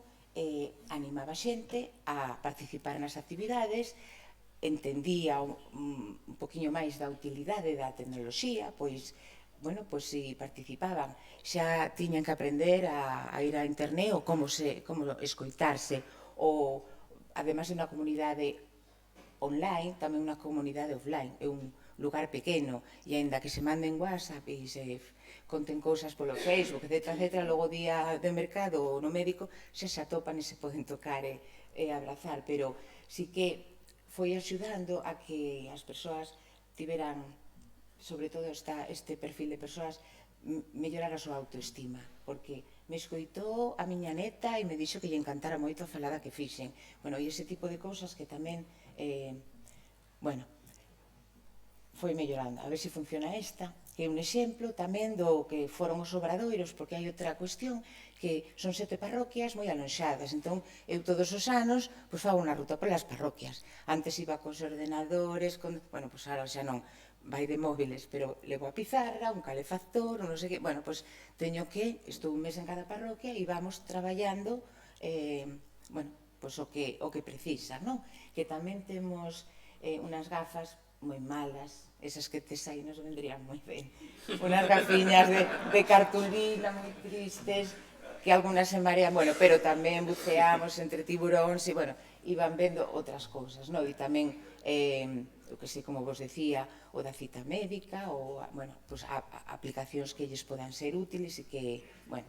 Speaker 3: animaba xente a participar nas actividades, entendía un poquinho máis da utilidade da tecnoloxía, pois, bueno, pois si participaban, xa tiñan que aprender a ir a internet ou como escoitarse, ou, además de unha comunidade online, tamén unha comunidade offline, é un lugar pequeno, e aínda que se manden WhatsApp e se conten cousas polo Facebook, etc., logo o día de mercado ou no médico xa se atopan e se poden tocar e abrazar, pero sí que foi axudando a que as persoas tiveran, sobre todo este perfil de persoas, mellorar a súa autoestima, porque me escoitou a miña neta e me dixo que lle encantara moito a falada que fixen. Bueno, e ese tipo de cousas que tamén, foi mellorando. A ver se funciona esta, que é un exemplo tamén do que foron os obradoiros, porque hai outra cuestión, que son 7 parroquias moi alonxadas, entón eu todos os anos fago unha ruta polas parroquias. Antes iba cos ordenadores, bueno, pois agora xa non, vai de móviles, pero levo a pizarra, un calefactor, non sei que, bueno, pois teño que, estou un mes en cada parroquia e vamos traballando, bueno, pois o que precisa, non? Que tamén temos unhas gafas moi malas, esas que te saen nos vendrían moi ben, unhas gafiñas de cartulina moi tristes, que algunhas se marean, bueno, pero tamén buceamos entre tiburóns e, bueno, iban vendo outras cousas, non? E tamén, o que sei, como vos decía, o da cita médica, ou, bueno, pois aplicacións que lles podan ser útiles e que, bueno.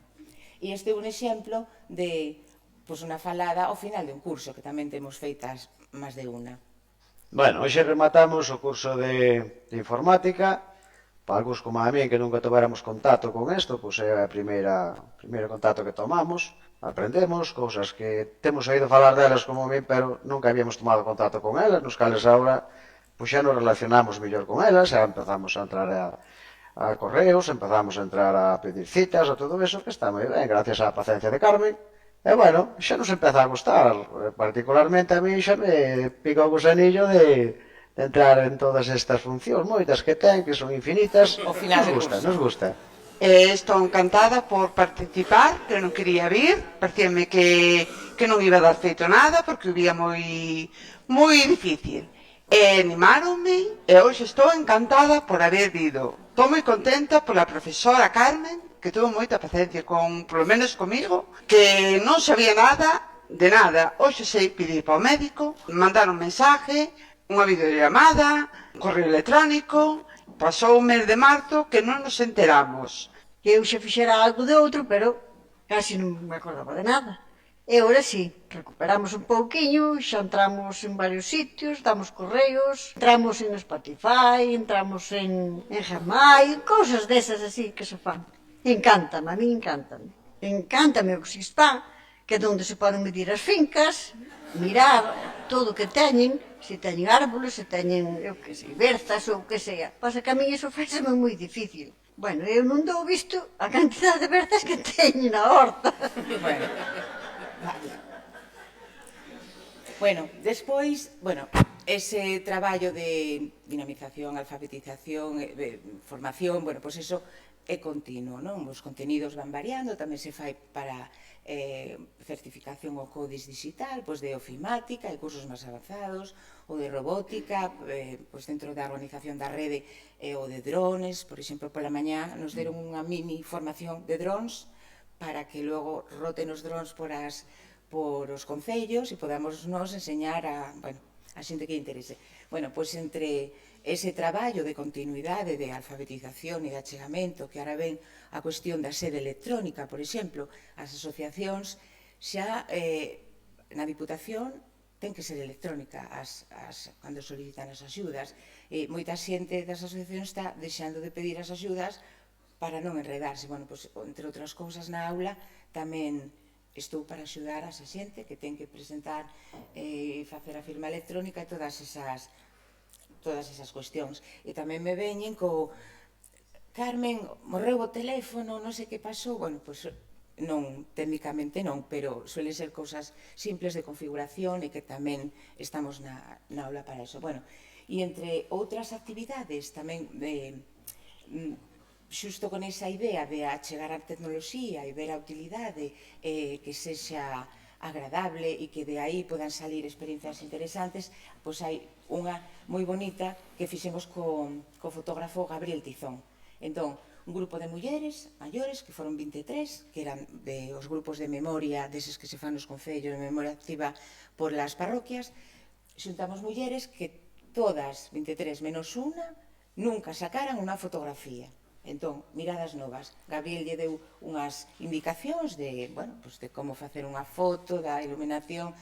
Speaker 3: E este é un exemplo de, pois, unha falada ao final de un curso, que tamén temos feitas máis de unha.
Speaker 6: Bueno, hoxe rematamos o curso de informática. Para algúns como a mí que nunca továramos contacto con isto, pois é o primeiro contacto que tomamos, aprendemos cousas que temos oído falar delas como a mí, pero nunca habíamos tomado contacto con elas, nos cales agora pois xa nos relacionamos mellor con elas, xa empezamos a entrar a correos, empezamos a entrar a pedir citas, a todo eso, que está moi ben, gracias á paciencia de Carmen. E, bueno, xa nos empeza a gustar, particularmente a mí xa me pica o gusanillo de entrar en todas estas funcións, moitas que ten, que son infinitas. Nos gusta.
Speaker 7: Estou encantada por participar, que non quería vir, parecíame que non iba a dar feito nada, porque o vía moi difícil. Animáronme, e hoxe estou encantada por haber ido. Estou moi contenta pola profesora Carmen, que tuvo moita paciencia polo menos comigo, que non sabía nada de nada. Hoxe sei pedir para o médico, mandaron mensaje, unha videollamada, un correo electrónico, pasou o mes de marzo que non nos enteramos.
Speaker 8: Que eu xa fixera algo de outro, pero casi non me acordaba de nada. E agora sí, recuperamos un pouquiño, xa entramos en varios sitios, damos correos, entramos en Spotify, entramos en Gmail, cousas desas así que se fan. Encántame, a mí encántame. Encántame o que se está, que é onde se poden medir as fincas, mirar todo o que teñen, se teñen árboles, se teñen, eu que sei, berzas ou o que sea. Pasa que a mí iso faiseme moi difícil. Bueno, eu non dou visto a cantidad de berzas que teño na horta.
Speaker 3: Bueno, bueno, despois, ese traballo de dinamización, alfabetización, formación, pois eso é continuo, non? Os contenidos van variando, tamén se fai para certificación ou codis digital, pois de ofimática, hai cursos máis avanzados, ou de robótica, pois dentro da organización da rede, ou de drones, por exemplo, pola mañá nos deron unha mini formación de drones para que logo roten os drones por os concellos e podamos nos enseñar a xente que interese. Pois entre ese traballo de continuidade, de alfabetización e de achegamento, que ahora ven a cuestión da sede electrónica, por exemplo, as asociacións xa na Diputación ten que ser electrónica cando solicitan as axudas. Moita xente das asociacións está deixando de pedir as axudas para non enredarse. Pois, entre outras cousas, na aula tamén estou para axudar a esa xente que ten que presentar e facer a firma electrónica e todas esas cuestións. E tamén me veñen Carmen, morreu o teléfono, non sei que pasou. Pois non, técnicamente non, pero suelen ser cousas simples de configuración e que tamén estamos na aula para eso. E entre outras actividades tamén xusto con esa idea de achegar a tecnoloxía e ver a utilidade que sexa agradable e que de aí podan salir experiencias interesantes, pois hai unha moi bonita que fixemos co fotógrafo Gabriel Tizón. Entón, un grupo de mulleres maiores, que foron 23, que eran os grupos de memoria deses que se fan nos concellos, de memoria activa por las parroquias, xuntamos mulleres que todas, 23 menos unha, nunca sacaran unha fotografía. Entón, miradas novas. Gabriel lle deu unhas indicacións de como facer unha foto, da iluminación,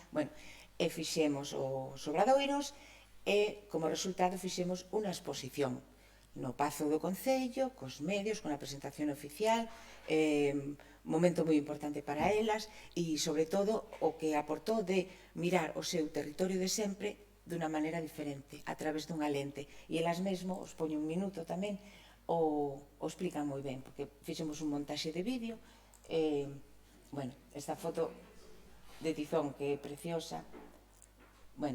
Speaker 3: e fixemos os obradoiros e, como resultado, fixemos unha exposición no Pazo do Concello, cos medios, con a presentación oficial, un momento moi importante para elas e, sobre todo, o que aportou de mirar o seu territorio de sempre dunha maneira diferente, a través dunha lente. E elas mesmo, os poño un minuto tamén, o explican moi ben, porque fixemos un montaxe de vídeo. Esta foto de Tizón, que é preciosa, na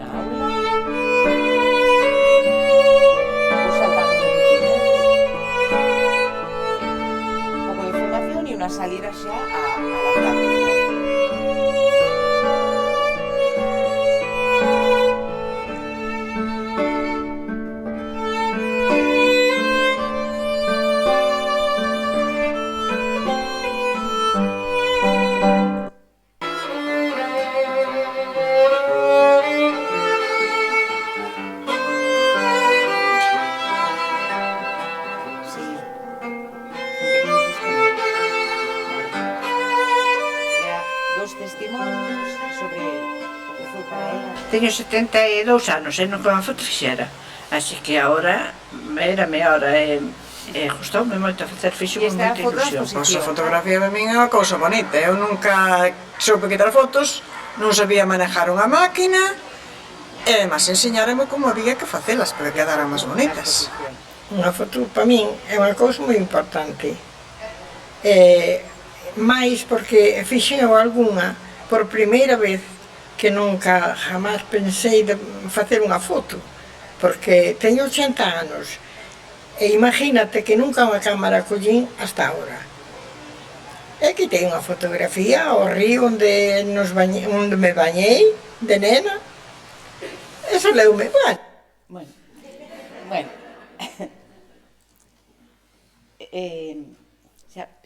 Speaker 3: aula, os saltando de biquíni, un pouco de información e unha salida xa a la práctica.
Speaker 9: Teño 72 anos e nunca unha foto fixera, así que agora érame hora e gustoume moito facer, fixo-me moita ilusión. Pois a fotografía de min é unha cousa bonita, eu nunca soupe quitar fotos, non sabía manejar unha máquina e además enseñárame como había que facelas para que quedaran máis bonitas. Unha foto para min é unha cousa moi importante, máis porque fixen algunha por primeira vez que nunca jamás pensei de facer unha foto, porque teño 80 anos e imagínate que nunca unha cámara collín hasta agora. E quitei unha fotografía ao río onde me bañei de nena e saleume mal.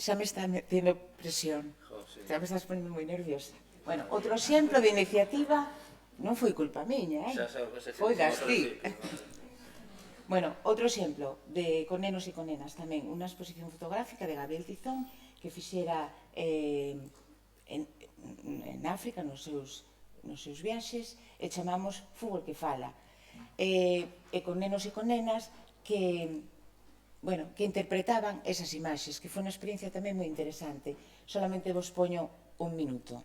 Speaker 3: Xa me está metendo presión, xa me estás ponendo moi nerviosa. Outro exemplo de iniciativa non foi culpa miña, foi das ti. Outro exemplo con nenos e con nenas tamén, unha exposición fotográfica de Gabriel Tizón que fixera en África, nos seus viaxes, e chamamos Fútbol que fala. E con nenos e con nenas que interpretaban esas imaxes, que foi unha experiencia tamén moi interesante. Solamente vos poño un minuto.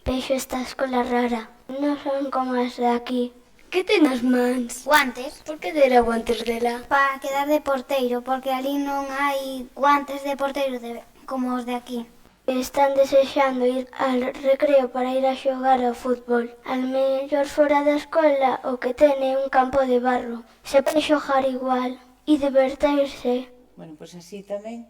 Speaker 4: Vexo esta escola rara. Non son como as de aquí. Que ten nas mans?
Speaker 10: Guantes.
Speaker 4: Por que dera guantes dela?
Speaker 10: Para quedar de porteiro, porque ali non hai guantes de porteiro como os de aquí.
Speaker 4: Están desexando ir ao recreo para ir a xogar ao fútbol. Al mellor fora da escola o que ten é un campo de barro. Se pode xogar igual e divertirse.
Speaker 3: Bueno, pois así tamén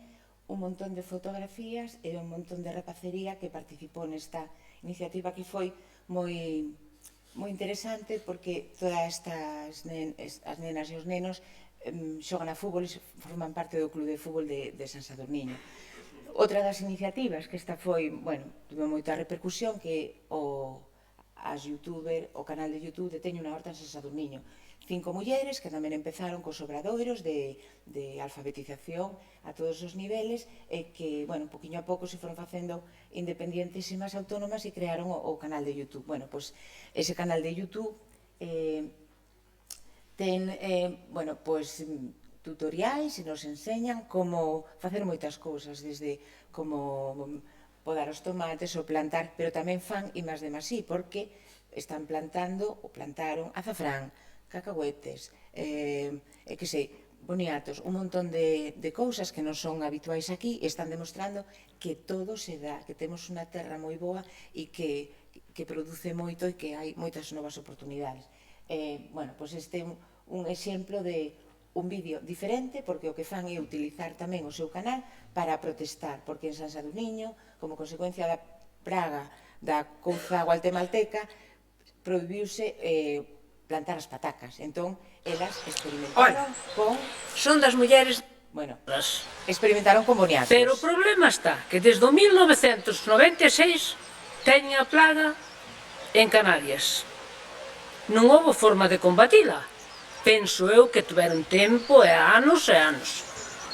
Speaker 3: un montón de fotografías e un montón de rapacería que participou nesta iniciativa que foi moi interesante, porque todas as nenas e os nenos xogan a fútbol e forman parte do club de fútbol de San Sadurniño. Outra das iniciativas que esta foi, tuvo moita repercusión, que o canal de YouTube de Teño unha horta en San Sadurniño. 5 mulleres que tamén empezaron cos obradoiros de alfabetización a todos os niveles e que, poquinho a pouco se foron facendo independientísimas, autónomas, e crearon o canal de YouTube. Pois ese canal de YouTube ten, tutoriais e nos enseñan como facer moitas cousas, desde como podar os tomates ou plantar, pero tamén fan imas de masí, porque están plantaron azafrán, cacahuetes, boniatos, un montón de cousas que non son habituais aquí, e están demostrando que todo se dá, que temos unha terra moi boa e que produce moito e que hai moitas novas oportunidades. Pois este é un exemplo de un vídeo diferente, porque o que fan é utilizar tamén o seu canal para protestar, porque en San Sadurniño, como consecuencia da praga da couza guatemalteca, prohibiuse plantar as patacas. Entón, elas experimentaron con...
Speaker 11: Son das mulleres...
Speaker 3: experimentaron con boniatos.
Speaker 11: Pero o problema está que desde o 1996 teñen a plaga en Canarias. Non houve forma de combatila. Penso eu que tiveron tempo e anos e anos.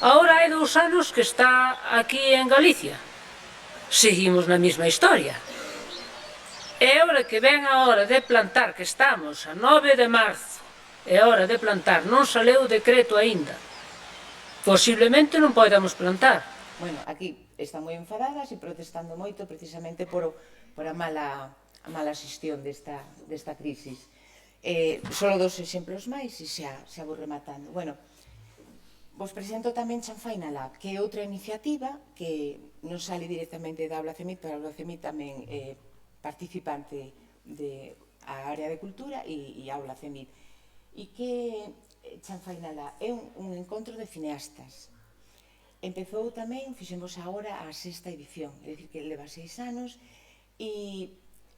Speaker 11: Ahora hai 2 anos que está aquí en Galicia. Seguimos na mesma historia. É hora que ven a hora de plantar, que estamos a 9 de marzo, é hora de plantar, non saleu o decreto aínda. Posiblemente non podamos plantar.
Speaker 3: Aquí están moi enfadadas e protestando moito precisamente por a mala xestión desta crisis. Solo 2 exemplos máis e xa vou rematando. Vos presento tamén Chanfaina Lab, que é outra iniciativa que non sale directamente da Aula CEMIT, pero a Aula CEMIT tamén é participante da área de cultura e Aula CEMIT. E que Chanfaina Lab é un encontro de cineastas. Empezou tamén, fixemos agora a 6ª edición, é dicir que leva 6 anos, e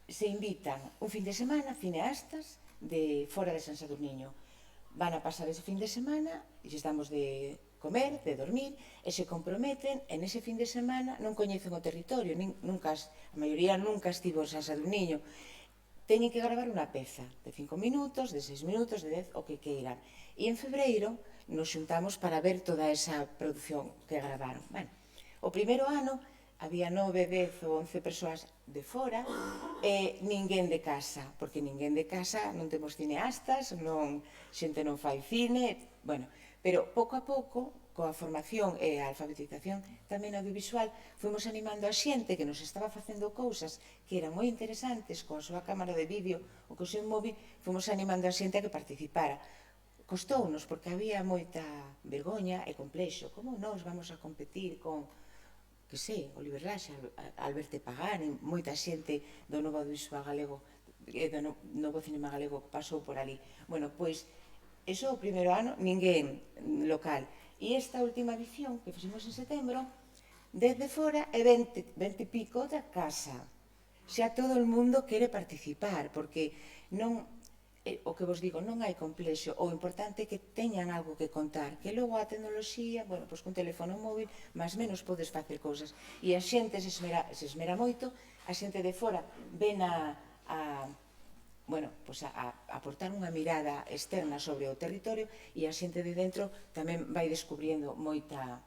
Speaker 3: se invitan un fin de semana cineastas de fora de San Sadurniño. Van a pasar ese fin de semana, e damos de comer, de dormir, e se comprometen en ese fin de semana, non coñecen o territorio, a maioría nunca estivo en San Sadurniño, teñen que gravar unha peza de 5 minutos, de 6 minutos, de 10, o que queiran. E en febreiro nos xuntamos para ver toda esa produción que gravaron. O primeiro ano había 9, 10 ou 11 persoas de fora e ninguén de casa, porque ninguén de casa, non temos cineastas, xente non fai cine, pero pouco a pouco, coa formación e a alfabetización tamén audiovisual, fomos animando a xente que nos estaba facendo cousas que eran moi interesantes coa súa cámara de vídeo ou co seu móvil, fomos animando a xente a que participara. Costounos, porque había moita vergoña e complexo. Como nós vamos a competir con, que sei, Oliver Laxa, Alberto Pagán, moita xente do novo audiovisual galego, do novo cinema galego que pasou por ali. Pois, iso o primeiro ano, ninguén local. E esta última edición, que fixemos en setembro, desde fora e 20 e pico da casa. Xa todo o mundo quere participar, porque non... O que vos digo, non hai complexo, o importante é que teñan algo que contar, que logo a tecnoloxía, pois con teléfono móvil, máis menos podes facer cousas, e a xente se esmera moito a xente de fora ven a aportar unha mirada externa sobre o territorio e a xente de dentro tamén vai descubriendo moita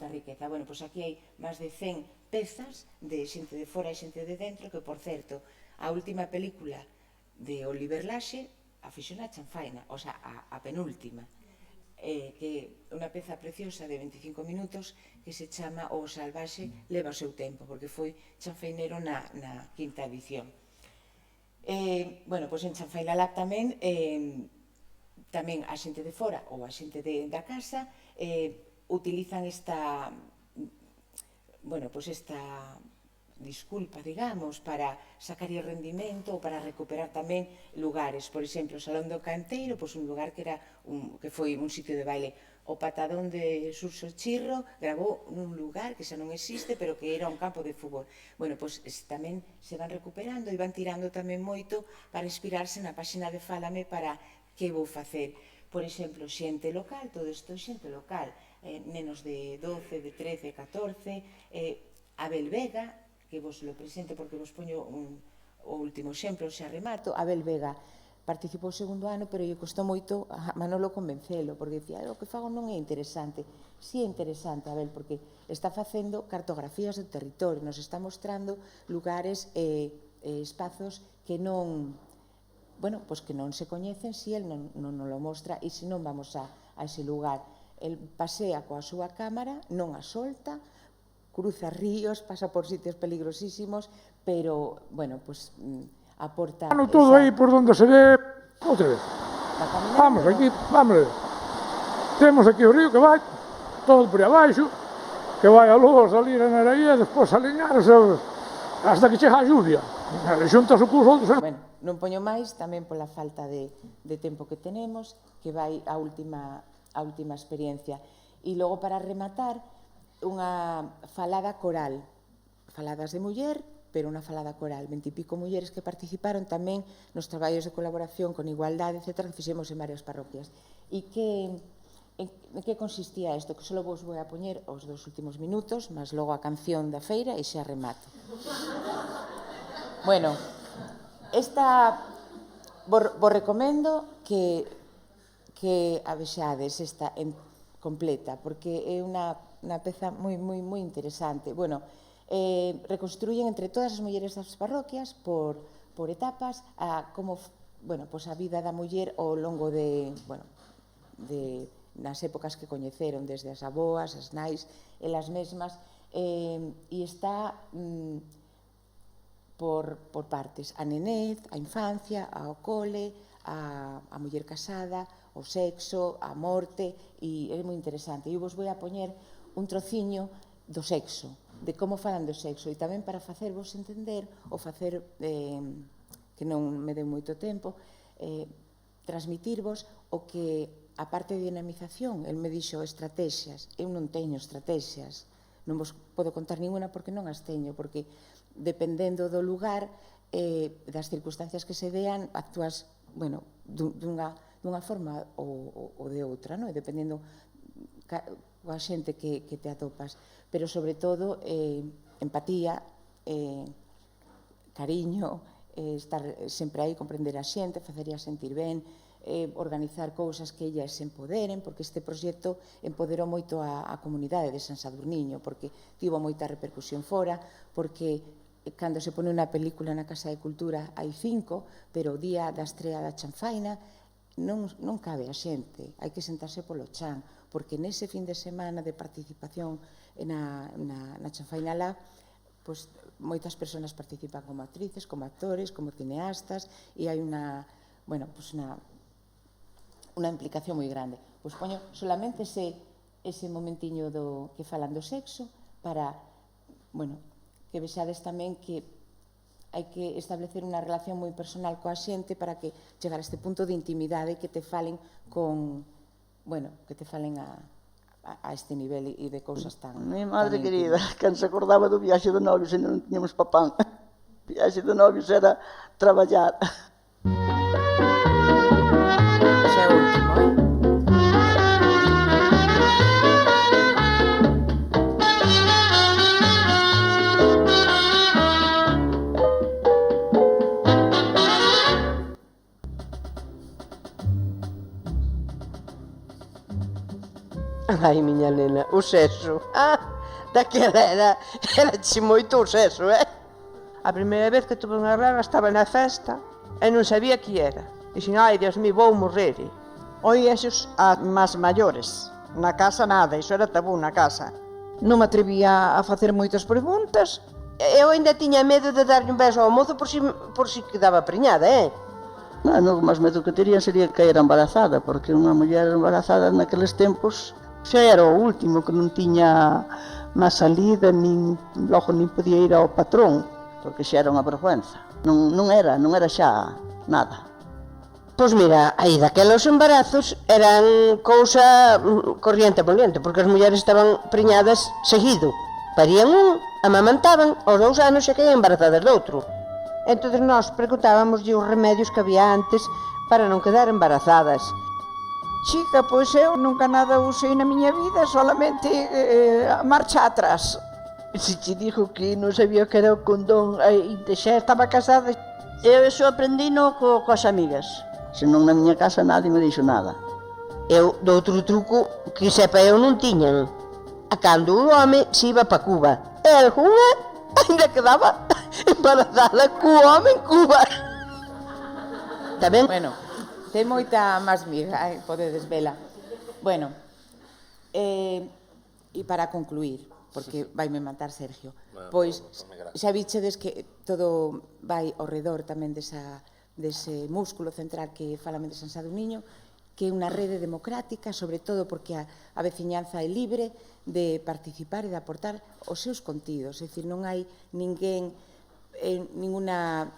Speaker 3: riqueza. Bueno, pois aquí hai máis de 100 pezas de xente de fora e xente de dentro que, por certo, a última película de Oliver Laxe a fixo na chanfaina, o sea, a penúltima, que é unha peza preciosa de 25 minutos que se chama O salvaxe leva o seu tempo, porque foi chanfainero na quinta edición. Bueno, pois en Chanfaina Lab tamén a xente de fora ou a xente da casa utilizan esta disculpa, digamos, para sacar o rendimento ou para recuperar tamén lugares. Por exemplo, o Salón do Canteiro, un lugar que foi un sitio de baile. O Patadón de Surso Chirro grabou nun lugar que xa non existe, pero que era un campo de fútbol. Bueno, pois tamén se van recuperando e van tirando tamén moito para inspirarse na páxina de Fálame para que vou facer. Por exemplo, xente local, todo isto é xente local, nenos de 12, de 13, 14, Abel Vega, que vos lo presento porque vos poño o último exemplo, xa remato. Abel Vega participou o segundo ano, pero lle costou moito a Manolo convencelo, porque dicía, o que fago non é interesante. Si é interesante, Abel, porque está facendo cartografías do territorio, nos está mostrando lugares e espazos que non se coñecen si el non nos lo mostra e se non vamos a ese lugar. El pasea coa súa cámara, non a solta, cruza ríos, pasa por sitios peligrosísimos, pero, bueno, pues aporta...
Speaker 12: Todo aí por donde se ve, outra vez. Vamos aquí, vamos. Temos aquí o río que vai todo por aí abaixo, que vai a luz, salir na areia, despois aliñarse hasta que chega a lluvia. Xuntas o cus outros...
Speaker 3: Bueno, non poño máis, tamén pola falta de tempo que tenemos, que vai a última experiencia. E logo, para rematar, unha falada coral, faladas de muller, pero unha falada coral, 20 e pico mulleres que participaron tamén nos traballos de colaboración con igualdade, etc., que fixemos en varias parroquias. E en que consistía isto? Que só vos vou a poñer os 2 últimos minutos, mas logo a canción da feira e xa remato. Bueno, esta vos recomendo que a vexades esta completa, porque é unha peza moi interesante. Bueno, reconstruyen entre todas as mulleres das parroquias por etapas a vida da muller ao longo nas épocas que coñeceron, desde as aboas, as nais, elas mesmas, e está por partes, a nenez, a infancia, ao cole, a muller casada, o sexo, a morte, e é moi interesante. Eu vos vou a poñer un trociño do sexo, de como falan do sexo, e tamén para facervos entender, ou facer, que non me deu moito tempo, transmitirvos o que, a parte de dinamización, el me dixo estrategias, eu non teño estrategias, non vos podo contar ninguna porque non as teño, porque dependendo do lugar, das circunstancias que se dean, actúas, dunha forma ou de outra, dependendo coa xente que te atopas, pero sobre todo empatía, cariño, estar sempre aí, comprender a xente, facerla sentir ben, organizar cousas que ellas se empoderen, porque este proxecto empoderou moito a comunidade de San Sadurniño, porque tivo moita repercusión fora, porque cando se pone unha película na Casa de Cultura hai 5, pero o día da estrea da chanfaina non cabe a xente, hai que sentarse polo chan, porque nese fin de semana de participación na Chanfaina Lab, moitas persoas participan como actrices, como actores, como cineastas, e hai unha implicación moi grande. Pois poño solamente ese momentiño que falan do sexo para, que vexades tamén que hai que establecer unha relación moi personal coa xente para que chegar a este punto de intimidade e que te falen a este nivel e de cousas tan...
Speaker 13: Mi madre querida, que se acordaba do viaxe do novio se non tiñamos papán. O viaxe do novio era traballar.
Speaker 3: Xa é o último,
Speaker 14: Ai, miña nena, o sexo. Daquela era che moito o sexo, A primeira vez que tuve unha raga estaba na festa e non sabía que era. Dixen, ai, Dios mío, vou morrer.
Speaker 13: Oi, esos a máis maiores. Na casa nada, iso era tabú na casa. Non me atrevía a facer moitas preguntas.
Speaker 14: Eu ainda tiña medo de darlle un beso ao mozo por si quedaba preñada,
Speaker 13: Non, o máis medo que tería sería caer embarazada, porque unha muller embarazada naqueles tempos xa era o último, que non tiña má salida, logo nin podía ir ao patrón, porque xa era unha vergüenza. Non era xa nada.
Speaker 14: Pois mira, aí daqueles embarazos eran cousa corriente e moliente, porque as mulleres estaban preñadas seguido. Parían un, amamantaban, aos 2 anos xa caían embarazadas do outro. Entón nós preguntábamos os remedios que había antes para non quedar embarazadas.
Speaker 13: Chica, pois eu nunca nada usei na miña vida, solamente a marcha atrás.
Speaker 14: Se te digo que non sabía que era o condón e xa estaba casada. Eu iso aprendino coas amigas.
Speaker 13: Senón na miña casa nadie me dixo nada.
Speaker 14: Eu, do outro truco, que sepa eu non tiñan. A cando o home se iba pa Cuba. E algunha ainda quedaba embarazada co home en Cuba.
Speaker 3: Tamén? Bueno, ten moita máis miga, podedes vela. Bueno, e para concluir, porque vaime matar Sergio, pois xa vichedes que todo vai ao redor tamén dese músculo central que fala Mendes San Sadurniño, que é unha rede democrática, sobre todo porque a veciñanza é libre de participar e de aportar os seus contidos. É dicir, non hai ninguna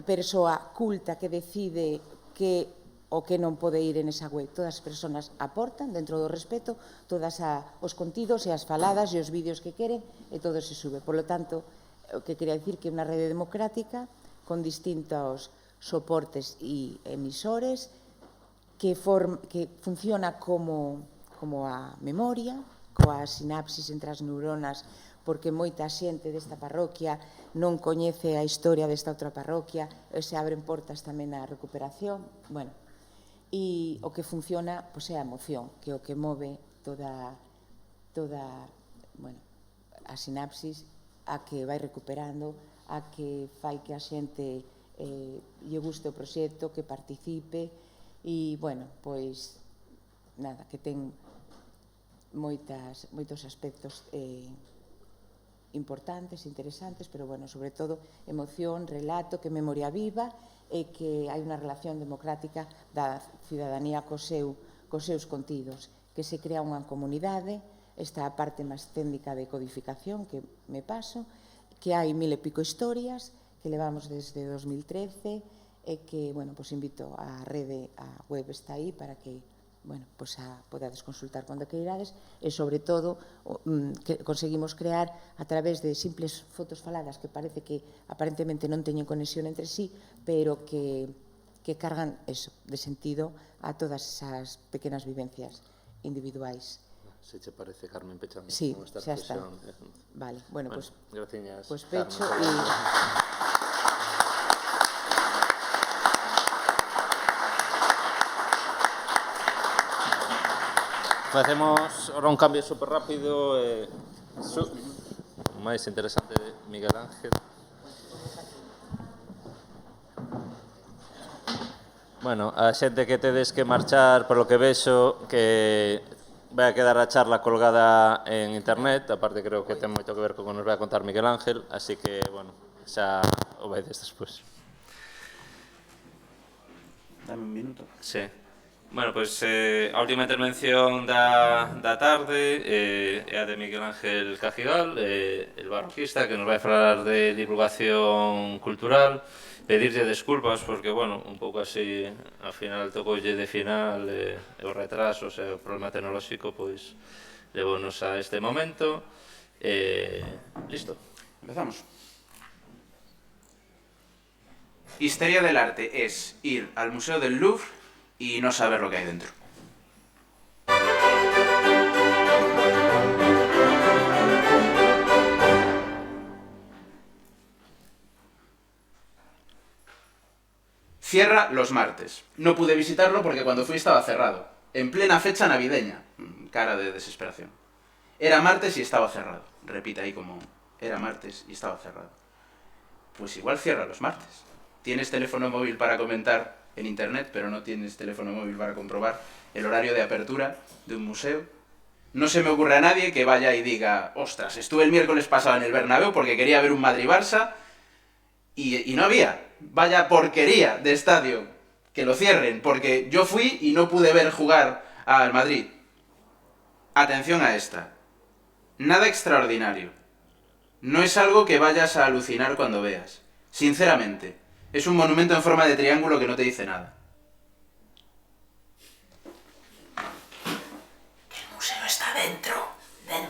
Speaker 3: persoa culta que decide que o que non pode ir en esa web. Todas as persoas aportan dentro do respeto todos os contidos e as faladas e os vídeos que queren e todo se sube. Por lo tanto, o que quería dicir que é unha rede democrática con distintos soportes e emisores que funciona como a memoria, coa sinapsis entre as neuronas, porque moita xente desta parroquia non coñece a historia desta outra parroquia, e se abren portas tamén á recuperación. Bueno, e o que funciona é a emoción, que é o que move toda a sinapsis a que vai recuperando, a que fai que a xente lle guste o proxecto, que participe, e, bueno, pois, nada, que ten moitos aspectos importantes, interesantes, pero, bueno, sobre todo, emoción, relato, que memoria viva e que hai unha relación democrática da cidadanía cos seus contidos, que se crea unha comunidade, esta parte máis técnica de codificación que me paso, que hai 1000 e pico historias, que levamos desde 2013 e que, bueno, pois invito á rede, a web está aí para que, bueno, pois podades consultar cando queirades e, sobre todo, que conseguimos crear a través de simples fotos faladas que parece que aparentemente non teñen conexión entre sí, pero que cargan eso, de sentido a todas esas pequenas vivencias individuais.
Speaker 1: Se che parece, Carmen, pechando
Speaker 3: sí,
Speaker 1: con esta
Speaker 3: reflexión. Vale, bueno, pois
Speaker 1: pecho
Speaker 3: e...
Speaker 1: Facemos ahora un cambio super rápido máis interesante de Miguel Ángel. Bueno, a xente que tedes que marchar, por lo que vexo, que vai a quedar a charla colgada en internet, aparte creo que ten moito que ver con o que nos vai a contar Miguel Ángel, así que, bueno, xa o veides despois.
Speaker 15: Dame un minuto.
Speaker 1: Sí. Bueno, pois a última intervención da tarde é a de Miguel Ángel Cajigal, el barroquista, que nos vai falar de divulgación cultural. Pedirlle desculpas porque, bueno, un pouco así, ao final tocoulle de final os retrasos e o problema tecnolóxico, pois levounos a este momento. Listo.
Speaker 15: Empezamos. Historia del arte es ir al Museo del Louvre y no saber lo que hay dentro. Cierra los martes. No pude visitarlo porque cuando fui estaba cerrado. en plena fecha navideña, cara de desesperación. Era martes y estaba cerrado. Repite ahí como, era martes y estaba cerrado. Pues igual cierra los martes. Tienes teléfono móvil para comentar en internet, pero no tienes teléfono móvil para comprobar el horario de apertura de un museo. No se me ocurre a nadie que vaya y diga, ostras, estuve el miércoles pasado en el Bernabéu porque quería ver un Madrid-Barça y no había. Vaya porquería de estadio, que lo cierren, porque yo fui y no pude ver jugar al Madrid. Atención a esta. Nada extraordinario. No es algo que vayas a alucinar cuando veas. Sinceramente, es un monumento en forma de triángulo que no te dice nada.
Speaker 11: El museo está dentro del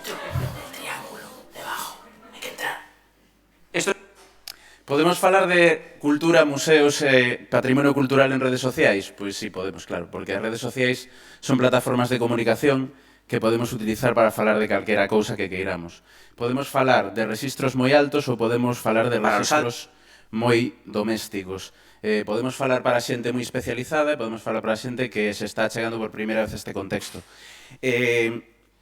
Speaker 11: triángulo, debajo. Hay que entrar.
Speaker 15: Podemos falar de cultura, museos e patrimonio cultural en redes sociais? Pois sí, podemos, claro, porque as redes sociais son plataformas de comunicación que podemos utilizar para falar de calquera cousa que queiramos. Podemos falar de registros moi altos ou podemos falar de registros moi domésticos. Podemos falar para xente moi especializada e podemos falar para xente que se está chegando por primeira vez a este contexto.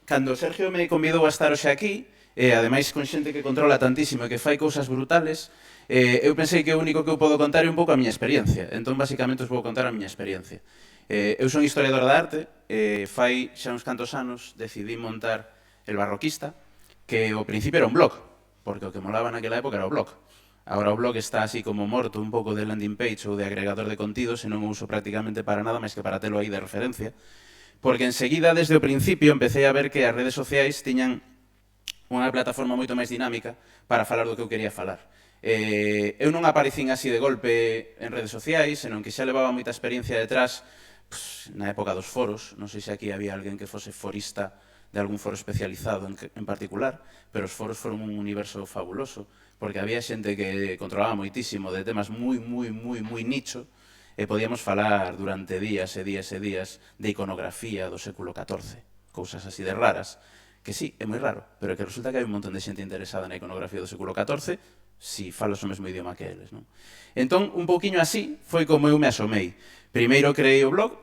Speaker 15: Cando Sergio me convidou a estar hoxe aquí, ademais con xente que controla tantísimo e que fai cousas brutales, eu pensei que o único que eu podo contar é un pouco a miña experiencia. Entón, basicamente, os vou contar a miña experiencia. Eu son historiador da arte, fai xa uns cantos anos decidí montar El Barroquista, que ao principio era un blog, porque o que molaba naquela época era o blog. Agora o blog está así como morto, un pouco de landing page ou de agregador de contidos, e non o uso prácticamente para nada máis que para telo aí de referencia, porque enseguida, desde o principio, empecé a ver que as redes sociais tiñan unha plataforma moito máis dinámica para falar do que eu quería falar. Eu non aparecín así de golpe en redes sociais, senón que xa levaba moita experiencia detrás, na época dos foros. Non sei se aquí había alguén que fose forista de algún foro especializado en particular, pero os foros foron un universo fabuloso, porque había xente que controlaba moitísimo de temas moi nicho, e podíamos falar durante días e días e días de iconografía do século XIV, cousas así de raras, que sí, é moi raro, pero que resulta que hai un montón de xente interesada na iconografía do século XIV si falas o mesmo idioma que eles, non? Entón, un pouquiño así foi como eu me asomei. Primeiro creei o blog,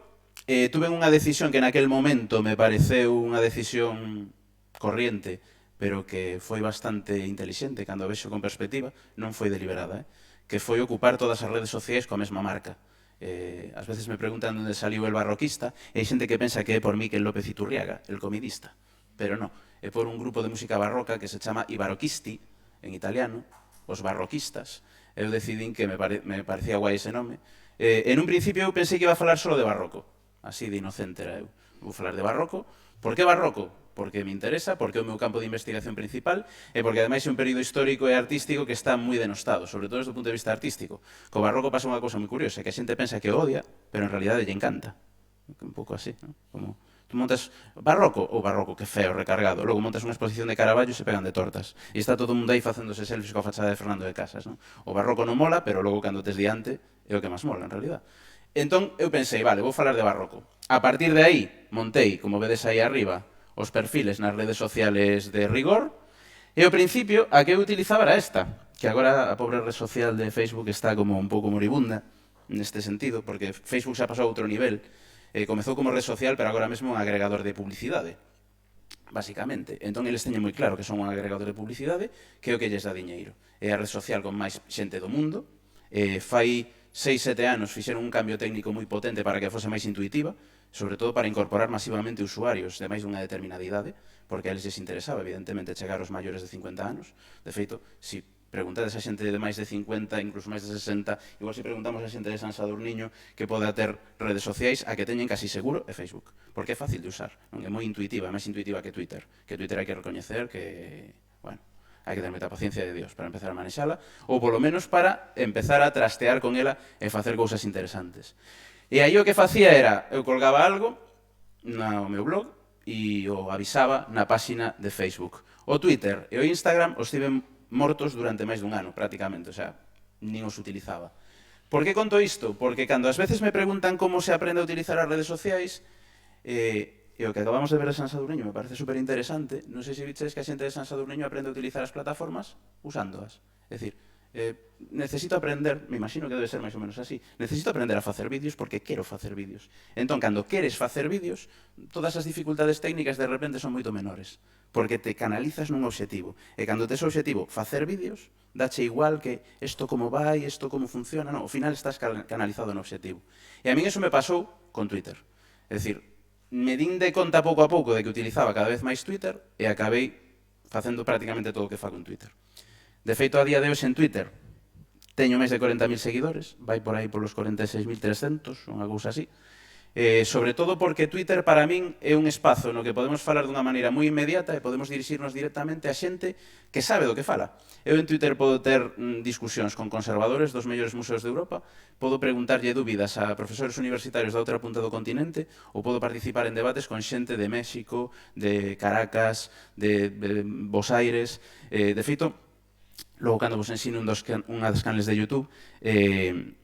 Speaker 15: tuve unha decisión que naquel momento me pareceu unha decisión corriente, pero que foi bastante intelixente cando a vexo con perspectiva, non foi deliberada, que foi ocupar todas as redes sociais coa mesma marca. Ás veces me preguntan onde saliu El Barroquista, e hai xente que pensa que é por Miquel López Iturriaga, el comidista, pero non, é por un grupo de música barroca que se chama I Barocchisti, en italiano, os barroquistas. Eu decidín que me parecía guai ese nome. En un principio eu pensei que iba a falar solo de barroco, así de inocente era eu. Vou falar de barroco. Por que barroco? Porque me interesa, porque é o meu campo de investigación principal, e porque ademais é un período histórico e artístico que está moi denostado, sobre todo desde o punto de vista artístico. Co barroco pasa unha cousa moi curiosa, que a xente pensa que o odia, pero en realidade lle encanta. Un pouco así, non? Como tú montas barroco, ou barroco, que feo, recargado, logo montas unha exposición de Caravaggio e se pegan de tortas, e está todo o mundo aí facéndose selfies coa fachada de Fernando de Casas, non? O barroco non mola, pero logo cando tes diante é o que máis mola, en realidad. Entón, eu pensei, vale, vou falar de barroco. A partir de aí, montei, como vedes aí arriba, os perfiles nas redes sociales de rigor, e ao principio a que eu utilizaba era esta, que agora a pobre red social de Facebook está como un pouco moribunda, neste sentido, porque Facebook xa pasou a outro nivel. Comezou como red social, pero agora mesmo un agregador de publicidade, basicamente. Entón, eles teñen moi claro que son un agregador de publicidade, que é o que lles dá diñeiro. É a red social con máis xente do mundo. Fai 6-7 anos fixeron un cambio técnico moi potente para que fose máis intuitiva, sobre todo para incorporar masivamente usuarios de máis dunha determinada idade, porque a eles lles interesaba, evidentemente, chegar aos maiores de 50 anos. De feito, si preguntades a xente de máis de 50, incluso máis de 60, igual se preguntamos a xente de San Sadurniño que poda ter redes sociais, a que teñen casi seguro é Facebook, porque é fácil de usar, non? É moi intuitiva, é máis intuitiva que Twitter, hai que recoñecer que, bueno, hai que ter moita paciencia de Dios para empezar a manexala, ou polo menos para empezar a trastear con ela e facer cousas interesantes. E aí o que facía era, eu colgaba algo no meu blog e o avisaba na páxina de Facebook. O Twitter e o Instagram os tive mortos durante máis dun ano, prácticamente, o sea, nin os utilizaba. Por que conto isto? Porque cando ás veces me preguntan como se aprende a utilizar as redes sociais, e o que acabamos de ver de San Sadurniño me parece super interesante, non sei se viches que a xente de San Sadurniño aprende a utilizar as plataformas usándoas. É dicir, necesito aprender, me imagino que debe ser máis ou menos así, necesito aprender a facer vídeos porque quero facer vídeos. Entón, cando queres facer vídeos, todas as dificultades técnicas de repente son moito menores, porque te canalizas nun obxectivo. E cando tes o obxectivo facer vídeos, dache igual que isto como vai, isto como funciona, non, ao final estás canalizado no obxectivo. E a min eso me pasou con Twitter. É dicir, me din de conta pouco a pouco de que utilizaba cada vez máis Twitter e acabei facendo prácticamente todo o que fago en Twitter. De feito, a día de hoxe en Twitter teño máis de 40.000 seguidores, vai por aí polos 46.300, unha cousa así. Sobre todo porque Twitter para min é un espazo no que podemos falar dunha maneira moi inmediata e podemos dirixirnos directamente a xente que sabe do que fala. Eu en Twitter podo ter discusións con conservadores dos mellores museos de Europa, podo preguntarlle dúbidas a profesores universitarios da outra punta do continente ou podo participar en debates con xente de México, de Caracas, de Bos Aires. De feito, logo cando vos ensino unha das canles de YouTube,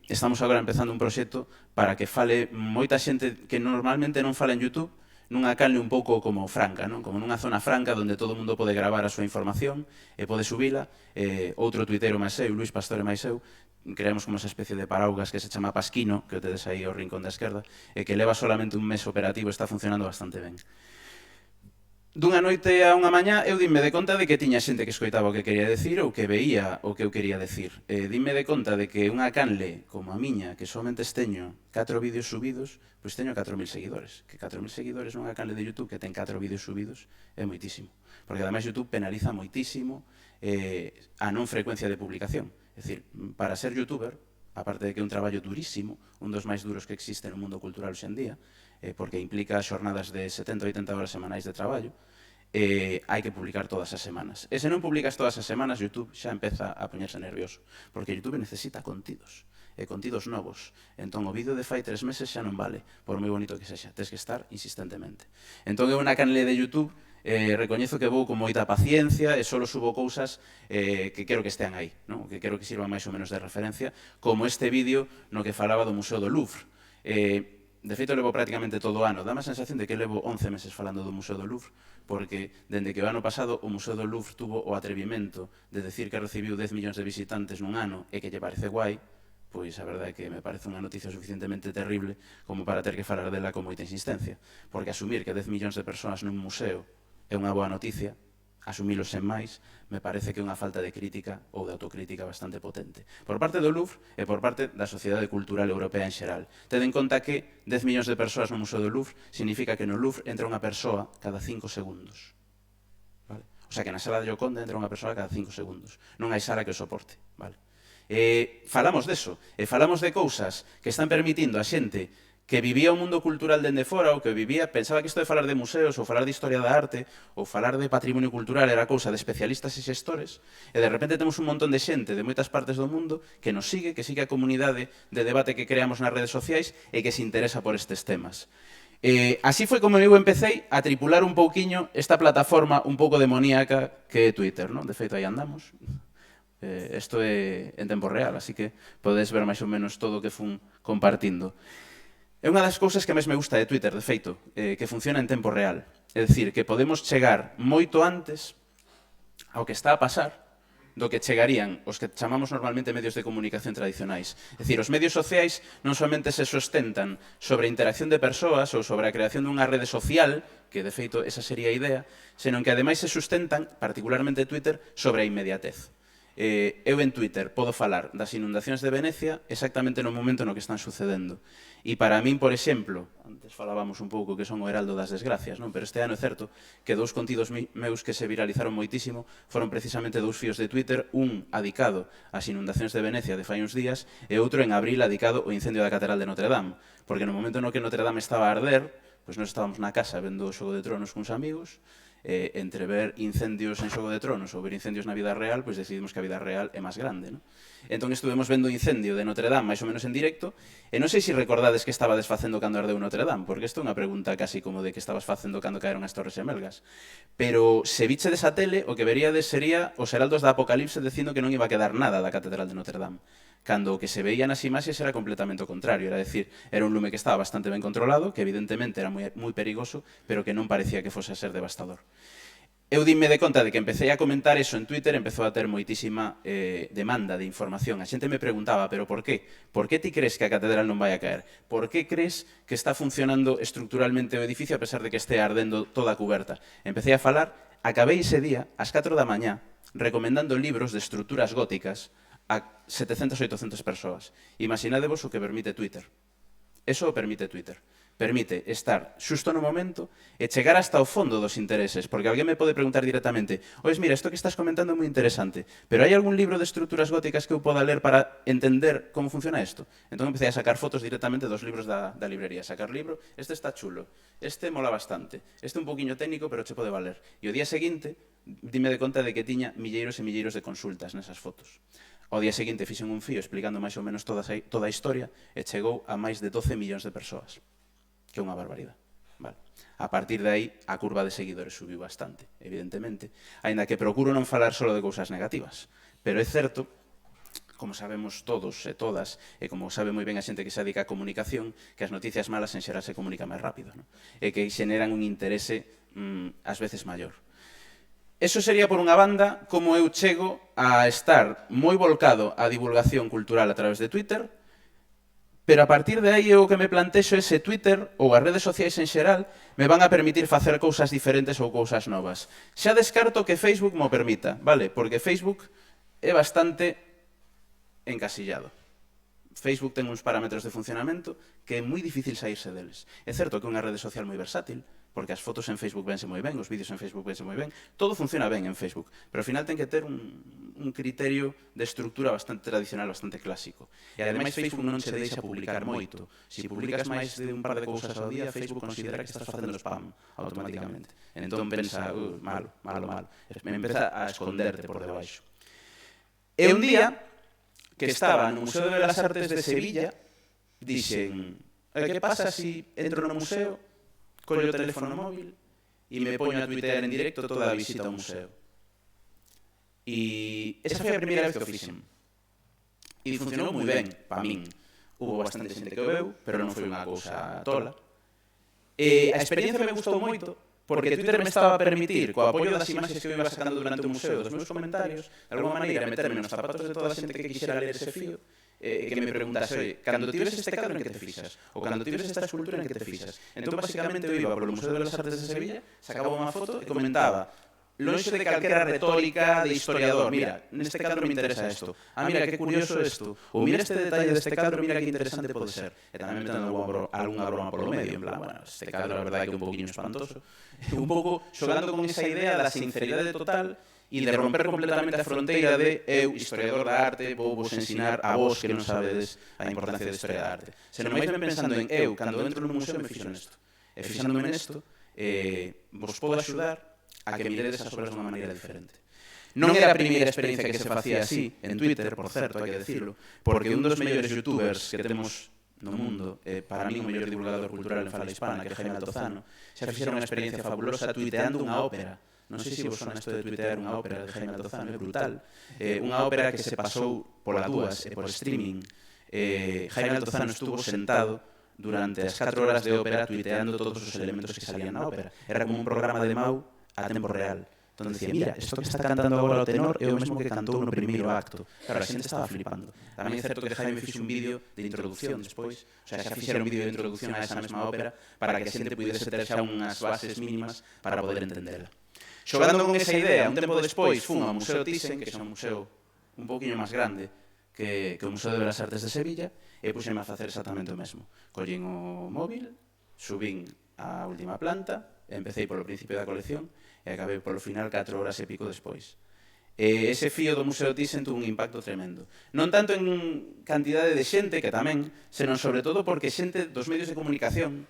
Speaker 15: estamos agora empezando un proxecto para que fale moita xente que normalmente non fala en YouTube, nunha canle un pouco como franca, como nunha zona franca onde todo o mundo pode gravar a súa información e pode subila. Outro tuitero máis eu, Luis Pastore máis eu, creamos como esa especie de paraugas que se chama Pasquino, que o tedes aí ao rincón da esquerda, e que leva solamente un mes operativo e está funcionando bastante ben. Dunha noite a unha mañá, eu dime de conta de que tiña xente que escoitaba o que quería decir ou que veía o que eu quería decir. Dime de conta de que unha canle como a miña, que somente teño 4 vídeos subidos, pois teño 4.000 seguidores. Que 4.000 seguidores nunha canle de YouTube que ten 4 vídeos subidos é moitísimo. Porque ademais YouTube penaliza moitísimo a non frecuencia de publicación. É dicir, para ser youtuber, aparte de que é un traballo durísimo, un dos máis duros que existe no mundo cultural hoxe en día, porque implica xornadas de 70-80 horas semanais de traballo, hai que publicar todas as semanas. E se non publicas todas as semanas, YouTube xa empeza a poñerse nervioso, porque YouTube necesita contidos, e contidos novos. Entón, o vídeo de fai 3 meses xa non vale, por moi bonito que sexa, tes que estar insistentemente. Entón, eu na canle de YouTube recoñezo que vou con moita paciencia e só subo cousas que quero que estean aí, que quero que sirvan máis ou menos de referencia, como este vídeo no que falaba do Museo do Louvre. De feito, levo prácticamente todo o ano. Dá a sensación de que levo 11 meses falando do Museo do Louvre, porque, dende que o ano pasado, o Museo do Louvre tuvo o atrevimento de decir que recibiu 10 millóns de visitantes nun ano e que lle parece guai, pois a verdade é que me parece unha noticia suficientemente terrible como para ter que falar dela con moita insistencia. Porque asumir que 10 millóns de persoas nun museo é unha boa noticia, asumilo sen máis, me parece que é unha falta de crítica ou de autocrítica bastante potente. Por parte do Louvre e por parte da sociedade cultural europea en xeral. Ten en conta que 10 millóns de persoas no Museo do Louvre significa que no Louvre entra unha persoa cada 5 segundos. O sea, que na sala de Gioconda entra unha persoa cada 5 segundos. Non hai sala que o soporte. Falamos deso, e falamos de cousas que están permitindo a xente que vivía o mundo cultural dende fora, ou que pensaba que isto de falar de museos, ou falar de historia da arte, ou falar de patrimonio cultural era cousa de especialistas e xestores, e de repente temos un montón de xente de moitas partes do mundo que nos sigue, que sigue a comunidade de debate que creamos nas redes sociais e que se interesa por estes temas. Así foi como eu empecé a tripular un pouquiño esta plataforma un pouco demoníaca que é Twitter, non? De feito, aí andamos. Isto é en tempo real, así que podedes ver máis ou menos todo o que fun compartindo. É unha das cousas que máis me gusta de Twitter, de feito, que funciona en tempo real. É dicir, que podemos chegar moito antes ao que está a pasar do que chegarían os que chamamos normalmente medios de comunicación tradicionais. É dicir, os medios sociais non somente se sustentan sobre a interacción de persoas ou sobre a creación dunha rede social, que de feito esa sería a idea, senón que ademais se sustentan, particularmente Twitter, sobre a inmediatez. Eu en Twitter podo falar das inundacións de Venecia exactamente no momento no que están sucedendo. E para min, por exemplo, antes falábamos un pouco que son o heraldo das desgracias, non? Pero este ano é certo que 2 contidos meus que se viralizaron moitísimo foron precisamente 2 fíos de Twitter, un adicado ás inundacións de Venecia de fai uns días e outro en abril adicado ao incendio da Catedral de Notre Dame. Porque no momento no que Notre Dame estaba a arder, pois nós estábamos na casa vendo o Xogo de Tronos cuns amigos, entre ver incendios en Xogo de Tronos ou ver incendios na vida real, pois decidimos que a vida real é máis grande, non? Entón estuvemos vendo o incendio de Notre Dame máis ou menos en directo, e non sei se recordades que estabades facendo cando ardeu Notre Dame, porque isto é unha pregunta casi como de que estabas facendo cando caeron as Torres Gemelgas. Pero se viche desa tele, o que veríades sería os heraldos da Apocalipse dicindo que non iba a quedar nada da Catedral de Notre Dame, cando o que se veía nas imaxes era completamente o contrario, era decir, era un lume que estaba bastante ben controlado, que evidentemente era moi perigoso, pero que non parecía que fose a ser devastador. Eu dime de conta de que empecé a comentar eso en Twitter, empezou a ter moitísima demanda de información. A xente me preguntaba, pero por qué? Por que ti crees que a catedral non vai a caer? Por que crees que está funcionando estructuralmente o edificio a pesar de que este ardendo toda a cuberta? Empecé a falar, acabei ese día, ás 4 da mañá, recomendando libros de estruturas góticas a 700 ou 800 persoas. Imaginadevos o que permite Twitter. Eso o permite Twitter. Permite estar xusto no momento e chegar hasta o fondo dos intereses, porque alguén me pode preguntar directamente: ois, mira, isto que estás comentando é moi interesante, pero hai algún libro de estruturas góticas que eu poda ler para entender como funciona isto? Entón empecé a sacar fotos directamente dos libros da librería. Sacar libro, este está chulo, este mola bastante, este un poquinho técnico, pero che pode valer. E o día seguinte, dime de conta de que tiña milleiros e milleiros de consultas nesas fotos. O día seguinte fixen un fío explicando máis ou menos toda a historia e chegou a máis de 12 millóns de persoas. Que é unha barbaridade. Vale. A partir de aí, a curva de seguidores subiu bastante, evidentemente, aínda que procuro non falar só de cousas negativas. Pero é certo, como sabemos todos e todas, e como sabe moi ben a xente que se dedica a comunicación, que as noticias malas en xeral se comunican máis rápido, non? E que xeneran un interese ás veces maior. Eso sería, por unha banda, como eu chego a estar moi volcado á divulgación cultural a través de Twitter. Pero a partir de aí o que me plantexo é se Twitter ou as redes sociais en xeral me van a permitir facer cousas diferentes ou cousas novas. Xa descarto que Facebook mo permita, vale? Porque Facebook é bastante encasillado. Facebook ten uns parámetros de funcionamento que é moi difícil saírse deles. É certo que é unha rede social moi versátil, porque as fotos en Facebook vense moi ben, os vídeos en Facebook vense moi ben, todo funciona ben en Facebook, pero ao final ten que ter un criterio de estructura bastante tradicional, bastante clásico. E ademais Facebook non se deixa publicar moito. Se publicas máis de un par de cousas ao día, Facebook considera que estás facendo spam automáticamente. Entón pensa, malo. Me empeza a esconderte por debaixo. E un día que estaba no Museo de Belas Artes de Sevilla, dixen, que pasa se entro no museo, collo o teléfono móvil e me poño a tuitear en directo toda a visita ao museo. E esa foi a primeira vez que o fixen. E funcionou moi ben, pa min. Hubo bastante xente que o veu, pero non foi unha cousa tola. E a experiencia me gustou moito, porque Twitter me estaba a permitir, co apoio das imaxes que eu iba sacando durante o museo, dos meus comentarios, de alguma maneira meterme nos zapatos de toda a xente que quixera ler ese fío, que me preguntase, oye, cando ti ves este cadro en que te fixas? Ou cando ti ves esta escultura en que te fixas? Entón, basicamente, eu iba polo Museo de Belas Artes de Sevilla, sacaba unha foto e comentaba, lonxe de calquera retórica de historiador, mira, neste cadro me interesa isto, mira, que curioso isto, ou mira este detalle deste cadro, mira que interesante pode ser. E tamén metendo algunha broma polo medio, en plan, bueno, este cadro, a verdade, que é un poquinho espantoso. Un pouco xogando con esa idea da sinceridade total e de romper completamente a fronteira de eu, historiador da arte, vou vos ensinar a vos que non sabedes a importancia da historia da arte. Senón máis ben pensando en eu, cando entro no museo, me fixo nesto. E fixándome nesto, vos podo axudar a que miredes as obras dunha maneira diferente. Non era a primeira experiencia que se facía así, en Twitter, por certo, hai que decirlo, porque un dos mellores youtubers que temos no mundo, para mí o mellor divulgador cultural en fala hispana, que é Jaime Altozano, xa fixeron unha experiencia fabulosa tuiteando unha ópera. Non sei se vos sona isto de tuitear unha ópera de Jaime Altozano, é brutal. Unha ópera que se pasou pola dúas e por streaming. Jaime Altozano estuvo sentado durante as 4 horas de ópera tuiteando todos os elementos que salían na ópera. Era como un programa de Mau a tempo real. Entón dicía, mira, isto que está cantando agora o tenor é o mesmo que cantou no primeiro acto. Claro, a xente estaba flipando. Tamén é certo que Jaime fixe un vídeo de introducción despois, o sea, xa fixeron un vídeo de introducción a esa mesma ópera para que a xente pudese ter xa unhas bases mínimas para poder entendela. Xogando con esa idea, un tempo despois, fun ao Museo Thyssen, que é un museo un pouquinho máis grande que o Museo de Belas Artes de Sevilla, e puxeme a facer exactamente o mesmo. Collín o móvil, subín á última planta, empecé polo principio da colección, e acabei polo final 4 horas e pico despois. E ese fío do Museo Thyssen tuvo un impacto tremendo. Non tanto en cantidade de xente, que tamén, senón sobre todo porque xente dos medios de comunicación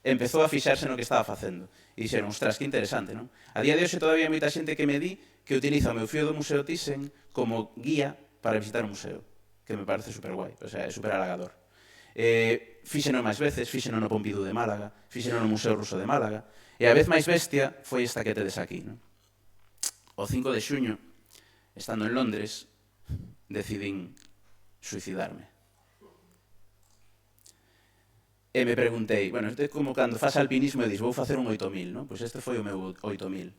Speaker 15: empezou a fixarse no que estaba facendo. E dixeron, ostras, que interesante, non? A día de hoxe todavía hai moita xente que me di que utiliza o meu fío do Museo Thyssen como guía para visitar o museo, que me parece super guai, o sea, é super halagador. Fíxeno máis veces, fíxeno no Pompidou de Málaga, fíxeno no Museo Ruso de Málaga, e a vez máis bestia foi esta que tedes aquí, non? O 5 de xuño, estando en Londres, decidín suicidarme. E me preguntei, bueno, este como cando faz alpinismo e dis, vou facer un 8000, non? Pois este foi o meu 8000.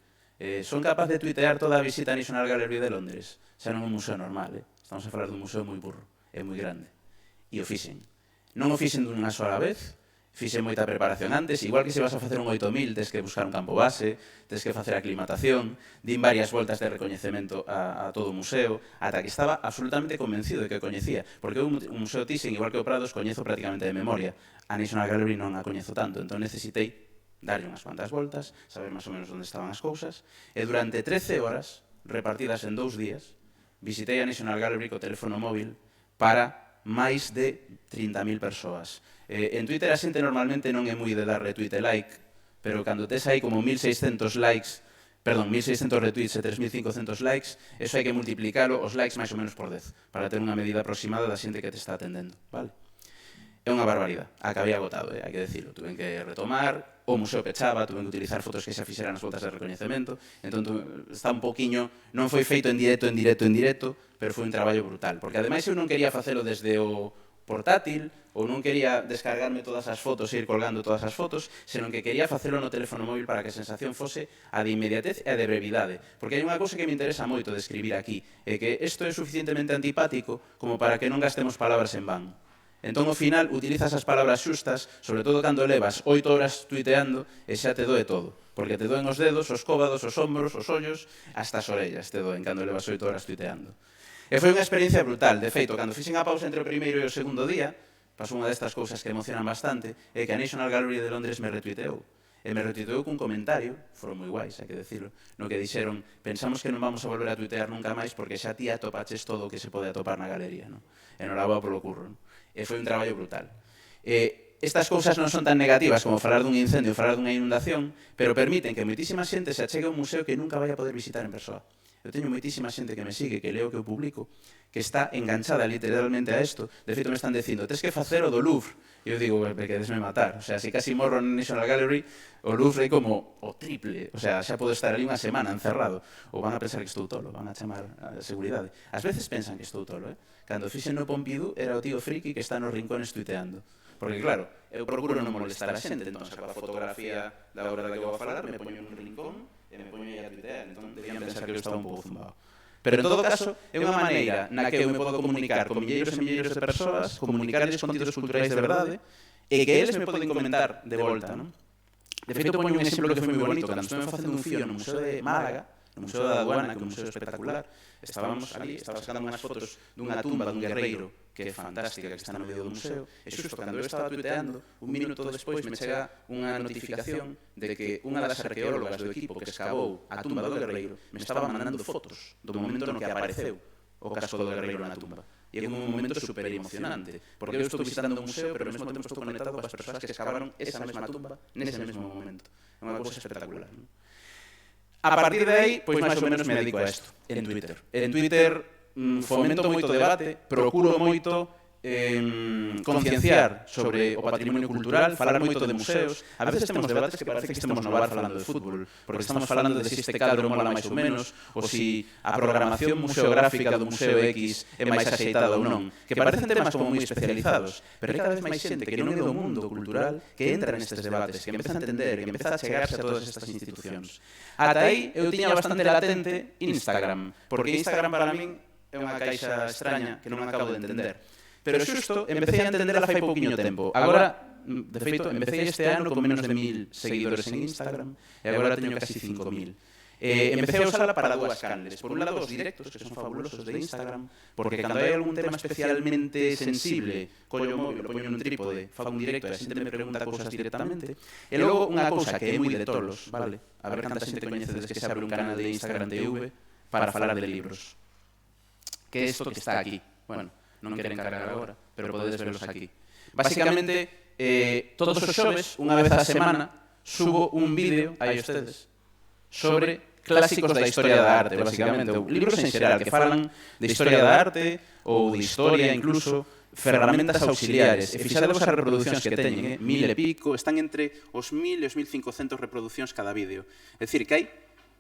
Speaker 15: Son capaz de tuitear toda a visita a National Gallery de Londres? Xa non é un museo normal, estamos a falar dun museo moi burro, é moi grande. E o fixen. Non o fixen dunha sola vez, fixen moita preparación antes, igual que se vas a facer un 8000, tens que buscar un campo base, tens que facer aclimatación, din varias voltas de recoñecemento a todo o museo, ata que estaba absolutamente convencido de que o coñecía, porque un museo Thyssen, igual que o Prados, coñezo prácticamente de memoria. A National Gallery non a coñezo tanto, entón necesitei darlle unhas cuantas voltas, saber máis ou menos onde estaban as cousas, e durante 13 horas, repartidas en 2 días, visitei a National Gallery co teléfono móvil para máis de 30.000 persoas. En Twitter a xente normalmente non é moi de dar retweet e like, pero cando tes aí como 1.600 likes, perdón, 1.600 retweets e 3.500 likes, eso hai que multiplicalo os likes máis ou menos por 10, para ter unha medida aproximada da xente que te está atendendo, vale? É unha barbaridade, acabei agotado, hai que decirlo, tuve que retomar, o museo pechaba, tuve que utilizar fotos que xa fixeran as voltas de recoñecemento, entón está un poquinho, non foi feito en directo, pero foi un traballo brutal, porque ademais eu non quería facelo desde o portátil, ou non quería descargarme todas as fotos e ir colgando todas as fotos, senón que quería facelo no teléfono móvil para que a sensación fose a de inmediatez e a de brevidade, porque hai unha cousa que me interesa moito de escribir aquí, é que isto é suficientemente antipático como para que non gastemos palabras en van. Entón, ao final, utilizas as palabras xustas, sobre todo cando levas 8 horas tuiteando, e xa te doe todo. Porque te doen os dedos, os cóbados, os ombros, os ollos, hasta as orellas te doen cando levas 8 horas tuiteando. E foi unha experiencia brutal. De feito, cando fixen a pausa entre o primeiro e o segundo día, pasou unha destas cousas que emocionan bastante, é que a National Gallery de Londres me retuiteou. E me retuiteou cun comentario, foron moi guais, hai que decirlo, no que dixeron, pensamos que non vamos a volver a tuitear nunca máis porque xa ti atopaches todo o que se pode atopar na galería, non? E noraboa polo curro, non? E foi un traballo brutal. Estas cousas non son tan negativas como falar dun incendio ou falar dunha inundación, pero permiten que moitísima xente se achegue a un museo que nunca vai a poder visitar en persoa. Eu teño moitísima xente que me sigue, que leo o que eu publico, que está enganchada literalmente a isto. De feito, me están dicindo, tes que facer o do Louvre. E eu digo, que desme matar. O sea, se casi morro na National Gallery, o Louvre é como o triple. O sea, xa podo estar ali unha semana encerrado. Ou van a pensar que estou tolo, van a chamar a seguridade. Ás veces pensan que estou tolo, Cando fixen no Pompidou, era o tío friki que está nos rincones tuiteando. Porque, claro, eu procuro non molestar a xente, entón saco a fotografía da hora da que vou a falar, me poño nun rincón e me poño aí a tuitear, entón debían pensar que eu estaba un pouco zumbado. Pero, en todo caso, é unha maneira na que eu me podo comunicar con milleiros e milleiros de persoas, comunicarles contidos culturais de verdade, e que eles me poden comentar de volta, non? De feito, poño un exemplo que foi moi bonito, cando estuve facendo un fío no Museo de Málaga, no Museo da Aduana, que é un museo espectacular, estábamos ali, estaba sacando unhas fotos dunha tumba dun guerreiro que é fantástica, que está no medio do museo, e xusto cando eu estaba tuiteando, un minuto despois me chega unha notificación de que unha das arqueólogas do equipo que escavou a tumba do guerreiro me estaba mandando fotos do momento no que apareceu o casco do guerreiro na tumba. E é un momento super emocionante, porque eu estou visitando un museo, pero ao mesmo tempo estou conectado coas persoas que escavaron esa mesma tumba nese mesmo momento. É unha cousa espectacular, non? A partir de aí, pois máis ou menos me dedico a isto, en Twitter. En Twitter fomento moito debate, procuro moito concienciar sobre o patrimonio cultural, falar moito de museos. A veces temos debates que parece que estamos no bar falando de fútbol, porque estamos falando de se este cadro mola máis ou menos, ou se a programación museográfica do Museo X é máis axeitada ou non, que parecen temas como moi especializados, pero hai cada vez máis xente que non é do mundo cultural que entra nestes debates, que empeza a entender, que empeza a chegarse a todas estas institucións. Ata aí eu tiña bastante latente Instagram, porque Instagram para min é unha caixa extraña que non acabo de entender. Pero xusto empecé a entenderla fai pouquiño tempo. Agora, de feito, empecé este ano con menos de 1000 seguidores en Instagram e agora teño casi 5000. Empecé a usarla para dúas canles. Por un lado, os directos, que son fabulosos de Instagram, porque cando hai algún tema especialmente sensible, collo o móvil, lo poño nun trípode, fago un directo e a xente me pregunta cousas directamente. E logo, unha cousa que é moi de tolos, vale? A ver canta xente coñecedes que se abre un canal de Instagram TV para falar de libros. Que é isto que está aquí. Bueno, non queren cargar agora, pero podedes verlos aquí. Basicamente, todos os xoves, unha vez a semana, subo un vídeo, aí ustedes, sobre clásicos da historia da arte, basicamente, ou libros en xeral que falan de historia da arte ou de historia, incluso, ferramentas auxiliares. E fixadevos as reproduccións que teñen, 1000 e pico, están entre os 1000 e os 1500 reproduccións cada vídeo. É dicir, que hai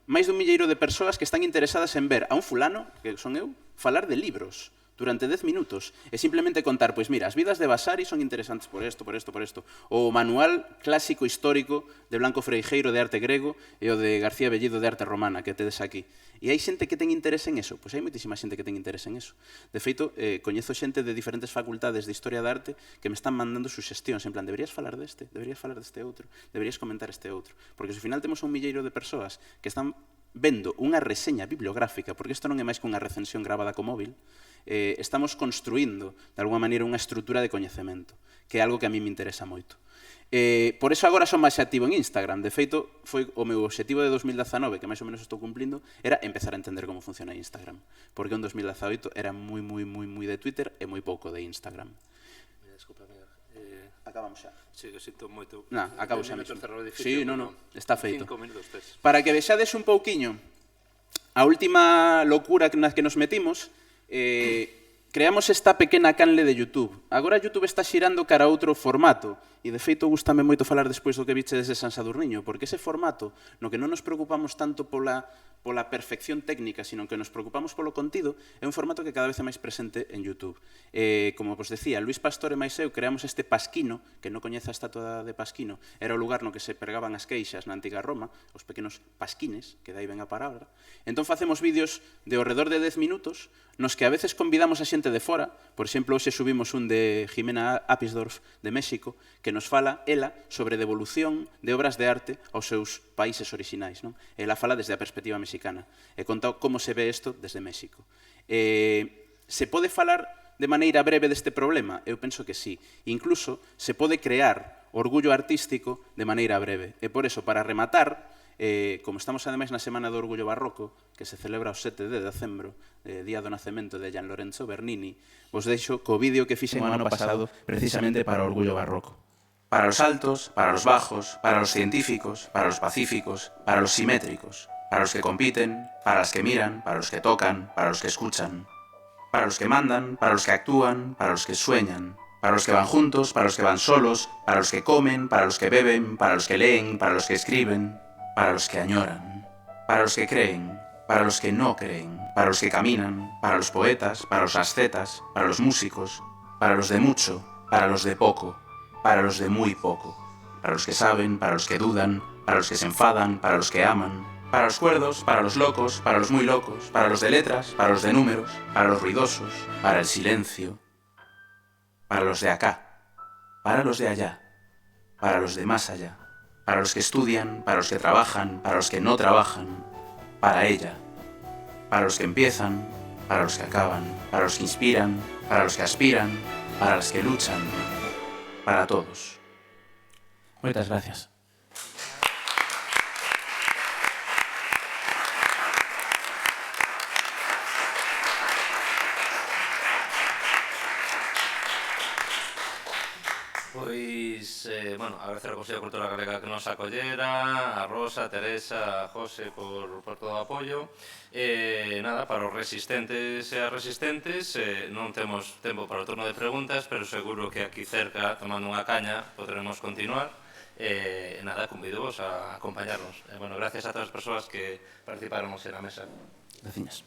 Speaker 15: máis dun milleiro de persoas que están interesadas en ver a un fulano, que son eu, falar de libros. durante 10 minutos e simplemente contar, pois mira, as vidas de Vasari son interesantes por isto, por isto, por isto. O manual clásico histórico de Blanco Freijeiro de arte grego e o de García Bellido de arte romana que tedes aquí. E hai xente que ten interés en eso? Pois hai moitísima xente que ten interés en eso. De feito, coñezo xente de diferentes facultades de Historia de Arte que me están mandando suxestións, en plan, deberías falar deste, deberías falar deste outro, deberías comentar este outro. Porque se ao final temos un milleiro de persoas que están vendo unha reseña bibliográfica, porque isto non é máis que unha recensión gravada co móvil, estamos construindo, de alguma maneira, unha estrutura de coñecemento, que é algo que a mí me interesa moito. Por eso agora son máis activo en Instagram. De feito, foi o meu objetivo de 2019, que máis ou menos estou cumplindo, era empezar a entender como funciona Instagram. Porque en 2018 era moi de Twitter e moi pouco de Instagram.
Speaker 1: Desculpa, amiga.
Speaker 15: Acabamos xa.
Speaker 1: Sí, que sinto moito.
Speaker 15: Non, acabo xa mesmo.
Speaker 1: Sí,
Speaker 15: non, está feito.
Speaker 1: 5 minutos tes.
Speaker 15: Para que vexades un pouquiño a última locura na que nos metimos, creamos esta pequena canle de YouTube. Agora YouTube está xirando cara a outro formato, e de feito gustame moito falar despois do que vichedes de San Sadurniño, porque ese formato, no que non nos preocupamos tanto pola perfección técnica, sino que nos preocupamos polo contido, é un formato que cada vez é máis presente en YouTube. Como vos decía, Luis Pastor e máis eu creamos este Pasquino, que non coñece a estatua de Pasquino, era o lugar no que se pregaban as queixas na antiga Roma, os pequenos pasquines, que dai ben a palabra. Entón facemos vídeos de ao redor de 10 minutos, nos que a veces convidamos a xente de fora, por exemplo, hoxe subimos un de Jimena Apisdorf, de México, que nos fala, ela, sobre devolución de obras de arte aos seus países orixinais. Ela fala desde a perspectiva mexicana e conta como se ve isto desde México. Se pode falar de maneira breve deste problema? Eu penso que sí. Incluso se pode crear orgullo artístico de maneira breve. E por eso, para rematar, como estamos ademais na Semana do Orgullo Barroco, que se celebra o 7 de decembro, día do nacemento de Gian Lorenzo Bernini, vos deixo co vídeo que fixen o ano pasado precisamente para o Orgullo Barroco. Para los altos, para los bajos, para los científicos, para los pacíficos, para los simétricos, para los que compiten, para los que miran, para los que tocan, para los que escuchan, para los que mandan, para los que actúan, para los que sueñan, para los que van juntos, para los que van solos, para los que comen, para los que beben, para los que leen, para los que escriben, para los que añoran, para los que creen, para los que no creen, para los que caminan, para los poetas, para los ascetas, para los músicos, para los de mucho, para los de poco, para los de muy poco, para los que saben, para los que dudan, para los que se enfadan, para los que aman, para los cuerdos, para los locos, para los muy locos, para los de letras, para los de números, para los ruidosos, para el silencio, para los de acá, para los de allá, para los de más allá, para los que estudian, para los que trabajan, para los que no trabajan, para ella, para los que empiezan, para los que acaban, para los que inspiran, para los que aspiran, para los que luchan, para todos. Muchas gracias.
Speaker 1: Pois, agradecer ao Consello de Cultura Galega que nos acollera, a Rosa, a Teresa, a José por todo o apoio. Nada, para os resistentes e as resistentes, non temos tempo para o turno de preguntas, pero seguro que aquí cerca, tomando unha caña, poderemos continuar. Nada, convido-vos a acompañarnos. Gracias a todas as persoas que participaron na mesa.
Speaker 15: Gracias.